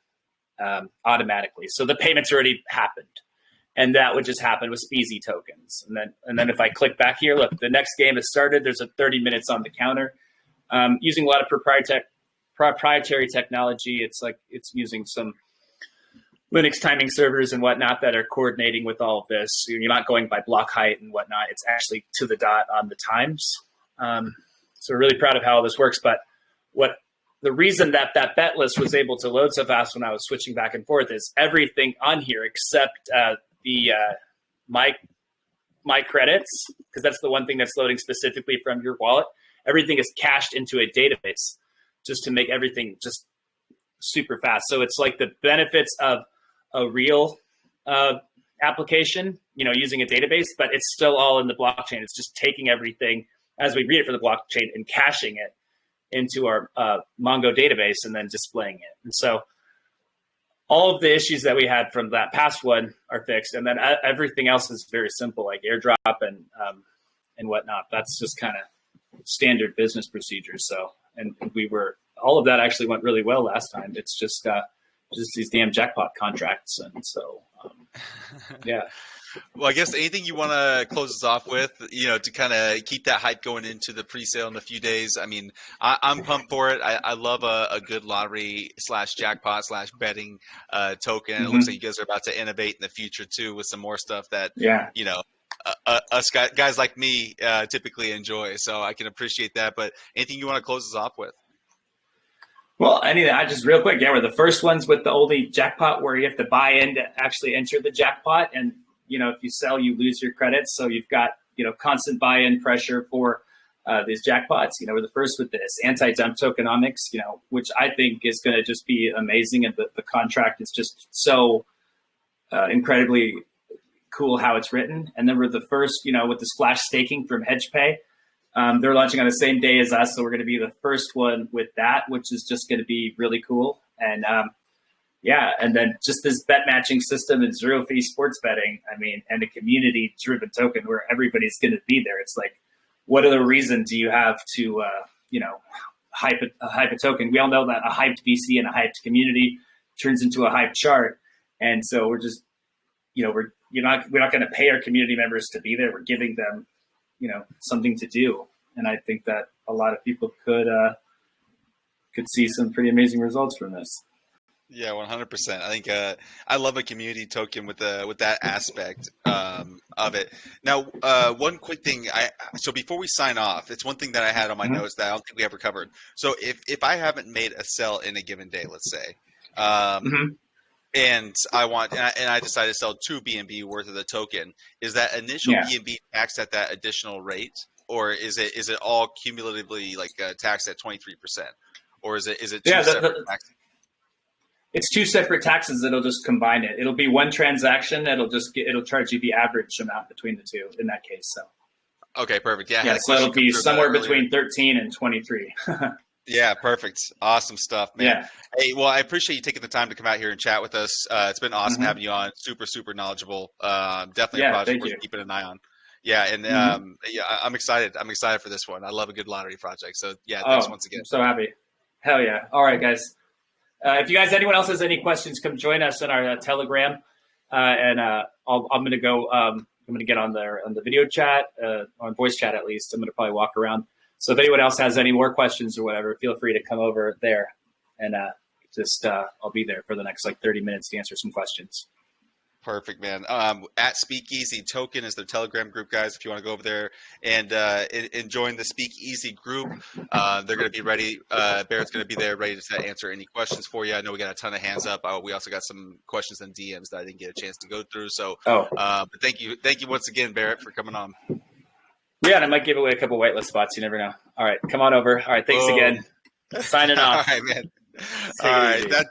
automatically. So the payment's already happened. And that would just happen with SPEEZY tokens. And then if I click back here, look, the next game has started. There's a 30 minutes on the counter. Using a lot of proprietary technology. It's using some Linux timing servers and whatnot that are coordinating with all of this. You're not going by block height and whatnot. It's actually to the dot on the times. So we're really proud of how all this works. But the reason that bet list was able to load so fast when I was switching back and forth is everything on here except my credits, because that's the one thing that's loading specifically from your wallet. Everything is cached into a database just to make everything just super fast. So it's like the benefits of a real application, using a database, but it's still all in the blockchain. It's just taking everything as we read it for the blockchain and caching it into our Mongo database and then displaying it. And so all of the issues that we had from that past one are fixed. And then everything else is very simple, like airdrop and whatnot. That's just kind of standard business procedures. So, and all of that actually went really well last time. It's just these damn jackpot contracts. And so, yeah. Well, I guess anything you want to close us off with, to kind of keep that hype going into the pre-sale in a few days. I mean, I'm pumped for it. I love a good lottery / jackpot / betting token. Mm-hmm. It looks like you guys are about to innovate in the future too with some more stuff that, us guys like me typically enjoy. So I can appreciate that. But anything you want to close us off with? Well, I just real quick. Yeah, we're the first ones with the only jackpot where you have to buy in to actually enter the jackpot. And if you sell, you lose your credits. So you've got, constant buy-in pressure for these jackpots. We're the first with this anti-dump tokenomics, which I think is going to just be amazing. And the contract is just so incredibly cool how it's written. And then we're the first, with the splash staking from HedgePay. They're launching on the same day as us. So we're going to be the first one with that, which is just going to be really cool. And and then just this bet matching system and zero fee sports betting, and a community driven token where everybody's going to be there. It's like, what other reason do you have to, hype a token? We all know that a hyped VC and a hyped community turns into a hyped chart. And so we're just, we're not going to pay our community members to be there. We're giving them, something to do. And I think that a lot of people could see some pretty amazing results from this. Yeah, 100%. I think I love a community token with that aspect of it. Now, one quick thing. So before we sign off, it's one thing that I had on my notes that I don't think we ever covered. So if I haven't made a sell in a given day, let's say, and I decide to sell 2 BNB worth of the token, is that initial BNB taxed at that additional rate, or is it all cumulatively taxed at 23%, or is it two separate taxes? It's 2 separate taxes that'll just combine it. It'll be one transaction. It'll charge you the average amount between the two in that case. So. Okay, perfect. Yeah. So it'll be somewhere between 13 and 23. Yeah, perfect. Awesome stuff, man. Yeah. Hey, well, I appreciate you taking the time to come out here and chat with us. It's been awesome having you on. Super, super knowledgeable. Definitely a project worth keeping an eye on. Yeah, and I'm excited. I'm excited for this one. I love a good lottery project. So yeah, thanks once again. I'm so happy. Hell yeah. All right, guys. If you guys, anyone else has any questions, come join us in our Telegram, and I'm gonna go. I'm gonna get on the video chat, on voice chat at least. I'm gonna probably walk around. So if anyone else has any more questions or whatever, feel free to come over there, and I'll be there for the next 30 minutes to answer some questions. Perfect, man. At Speakeasy Token is their Telegram group, guys. If you want to go over there and join the Speakeasy group, they're going to be ready. Barrett's going to be there ready to answer any questions for you. I know we got a ton of hands up. We also got some questions and DMs that I didn't get a chance to go through. So, but thank you once again, Barrett, for coming on. Yeah, and I might give away a couple whitelist spots. You never know. All right, come on over. All right, thanks again. Signing off. All right, man. All right,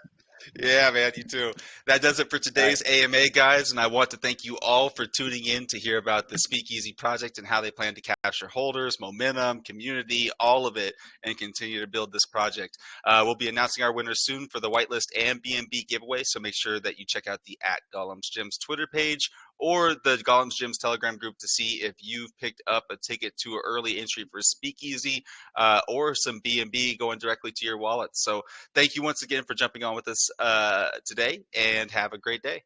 yeah, man, you too. That does it for today's AMA, guys, and I want to thank you all for tuning in to hear about the Speakeasy project and how they plan to capture holders, momentum, community, all of it, and continue to build this project. We'll be announcing our winners soon for the whitelist and BNB giveaway, so make sure that you check out the @Gollum's Gyms Twitter page or the Gollum's Gyms Telegram group to see if you've picked up a ticket to an early entry for Speakeasy or some BNB going directly to your wallet. So thank you once again for jumping on with us today, and have a great day.